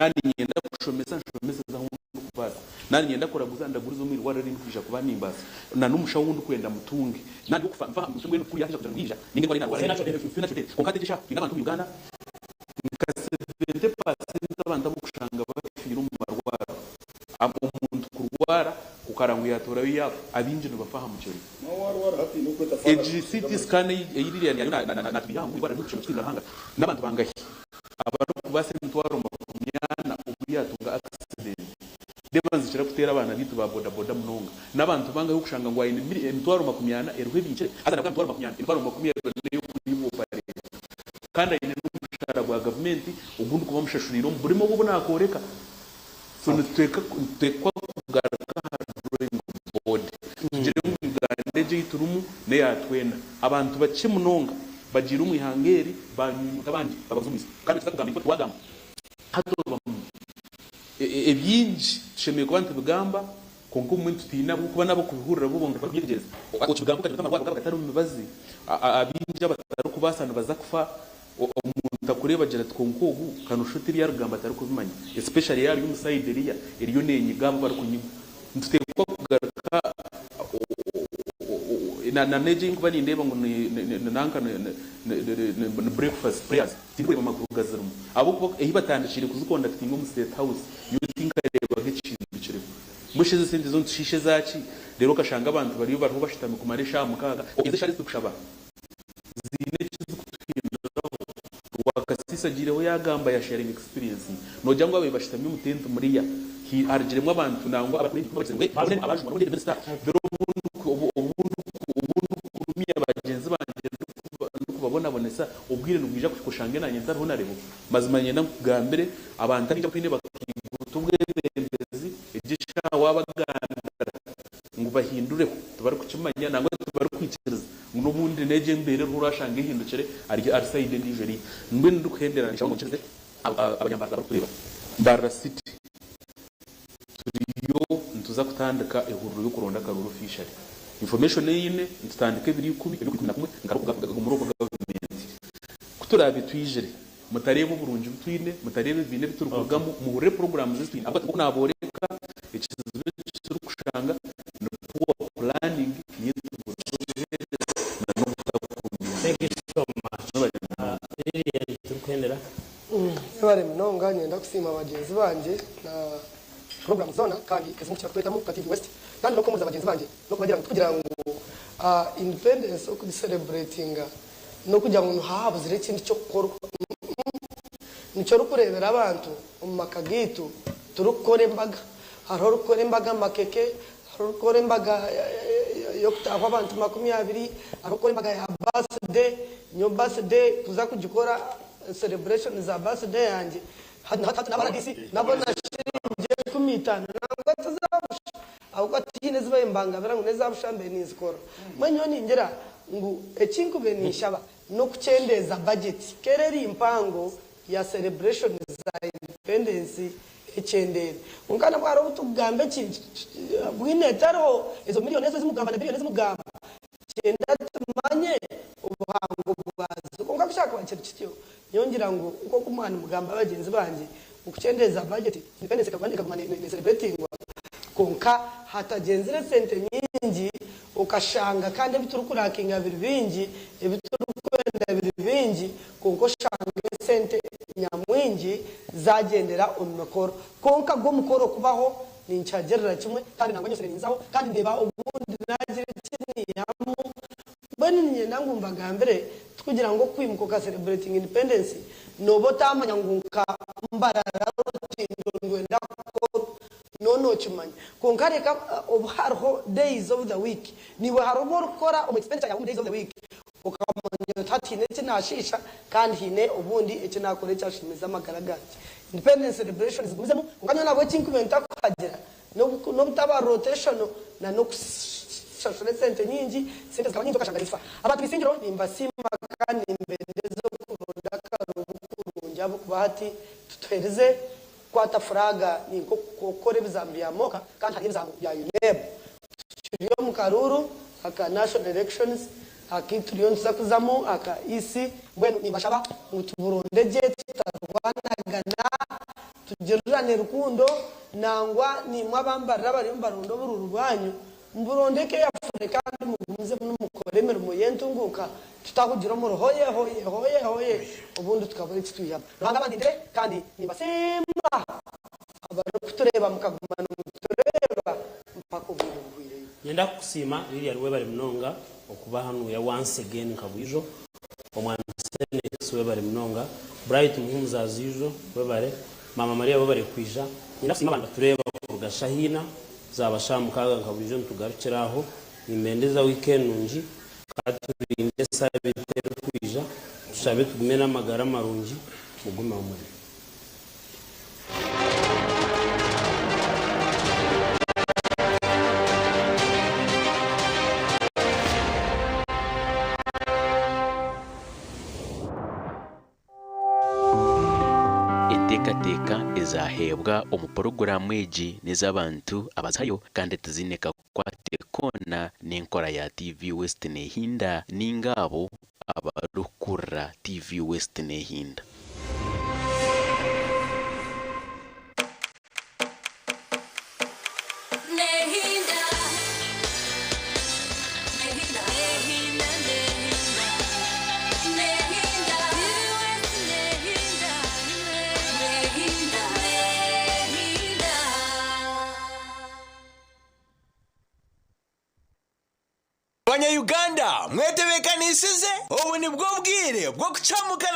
nani nyenda kushomesa za hundu kubaza nani nyenda kora guzanda gurizo mwiri warari nkwisha kuba nimbasa na numusha wundi kwenda mutungi nandi kufa musumwe n'ukuri yaje kutangisha ninge ngwari narwa fina chote kokate gisha n'abantu Uganda nkase 70% abantu bukushanga bafira mu marwaro umuntu kurwara kukarangu yatora biya abinjino bafahamu cyo no warwara hapi no kweta fara CT scan eyiririya na biya mu ibara n'icyo cy'indahanga n'abantu bangahe abantu base mutwaro yatunga accident deba nzishira kutera abana bitu ba boda boda munonga nabantu banga yo kushanga ngo ayine emitwaro 20 eruhe bincire azana kwa 20 emitwaro 20 yo kuyibopare kandi ayine n'umushara gwa government ubundi kuba mushashuriro burimo bubo nakoreka so nitweka kugaruka drawing board tugire mu Uganda je iturumu ne yatwena abantu bace munonga bagira umwihangeri abandi babazumisa kandi tukagamba ko twagamba hatoba ebyinji shemeye kubantu bugamba kongo umuntu tina kuba nabo kubihurira bubonga babyigeza ako kibugamba kandi amarwa gatari umubazi abinja batari kubasana baza kufa umuntu akureba jera tkonkogu kanushutiri yarugamba atari kubimanya especially yari umusaideriya iriyo nenyigamba bari kunyigo ntutekwa kugaruka na neje inkuba nindeba ngo nanka na breakfast prayers tikwe makuru gazarumu abo ko batandishire kuziconducting mu state house you think areba giciro bicire mushize sente zo nshishe zaci rero kashanga abantu bari bariho bashitame ku maresha mukaga ize shari tukushaba zine kizukutindiraho wakasisa gireho yagamba ya sharing experience no jangwa abe bashitame umutentu muri ya arjiremo abantu nangwa abakuri babaze abaje mu ndebe star rero bagenzi banje ndukubabona bonesa ubwire nubwija kushange nanye nzariho narebo mazimanye na kugambere abantu ari kwine bakigutubwe bembezi igisha wabaganda ngo bahindure tubari kukimanya nangwa tubari kwikiriza n'ubundi neje mbere rurashange hindukire ari side Nigeria ngwe ndukhenderanisha mu cyeze abanyambaza bakureba Barra City turiyo ntuza kutandika ehururu yo kuronda karuru fishery information yine ntutandike biri kubi biri kumwe ngaruka mu rugo government kuturabe twijere mutarebe burunji butwine mutarebe bine biturugamo mu re programs zitwine abato naboreka ikizo kushanga no poor planning yetu thank you so much iri turukendera bare mnonga nyenda kusima abagenzi banje na program zona kandi kazimukira kweta mu Kativi West kandi no komuza abagenzi banje no kugira ngo independence of celebrating no kugira ngo habuze ikindi cyo korwa nico rukurebera abantu mu makagitu turukore mbaga haro rukore mbaga makeke haro rukore mbaga yo kutaho abantu 20 arukore mbaga ya birthday nyo birthday tuza kugikora celebration za birthday yanje hata nabaradisi nabona shirinje kumitana nangwa tuzabusha ahubwo tine zibaye mbanga bera ngo nezabushambe nizikora manyoni ngera ngo ekinkube nishaba no kucendeza budget kereri impango ya celebration za independence echendere ungana bwaro butugambe bwinetaro izo miliyoni ezo zimugamba na biliyoni zimugamba cyenda tumanye ubuhango bwazo konga gushaka bakira kityo nyongira ngo uko kumana mugamba abagenzi banje ukucendeza budget independence kabandika kumana ne celebrating konka hatagenzire sente nyingi ukashanga kandi biturukurakinga biribingi ibiturukwenda biribingi konko shanga sente nyamwingi zagendera umukoro konka go mukoro kubaho nincagerera kimwe kandi nangwa nyose ninzaho kandi ndeba ubundi nagire kini yamu bani nye nangumbaga mbere tukugira ngo kwimuka celebrating independence nobo tamanya ngunka mbarara rotindondwenda no chimanya konkareka obharho days of the week niwe harobor kora expenditure ya days of the week ukamonye tatine kinashisha kandi hine ubundi ekinakore cyashimiza amagaragaje independence celebration zigumizemo nganya nabo kinkumenta kuhagira no bitaba rotation na no shashore sente nyingi sente zikabanyinzo kashangarifa abantu bisingiro nimbasima kandi imbendezo kuronda karunja kubahati tutwereze kwata furaga ni kokore bizambia moka kandi hari bizambu ya UNEB turiyo mu karuru aka national elections akituriyo nzakuzamo aka isi bwenu nibashaba mutuburondeje tutarwanagana tugerurane rukundo nangwa ni mwabambarira bari mbarundo bururu rwanyu mburondeke yafure kandi mugumize n'umukoremera muyentunguka tutakugira mu hoye ubundi tukabona kituyaba ranga bandinde kandi nibasema abari kutureba mukagumana mutureba mpaka ubwire nyenda kusima ili yarwe bari mnonga okuba hanu ya once again kabwijo omwana senex we bari mnonga bright muhumuza azijo we bare mama Maria babare kwija nyirasima abantu tureba kugashahina zabashamukaga nkabujo ntugarukiraho imendeza weekend nungi katurinde sabe tero kwija tushabe tugume n'amagara marungi muguma muri Teka ezahebwa omuporogaramu egi n'ez'abantu abazayo kandi tuzineka kwate kona n'enkora ya TV West nehinda n'ingabo abarukura TV West nehinda. Abanya Uganda mwetebeka nisize ubu ni bwo bwire bwo kucamukana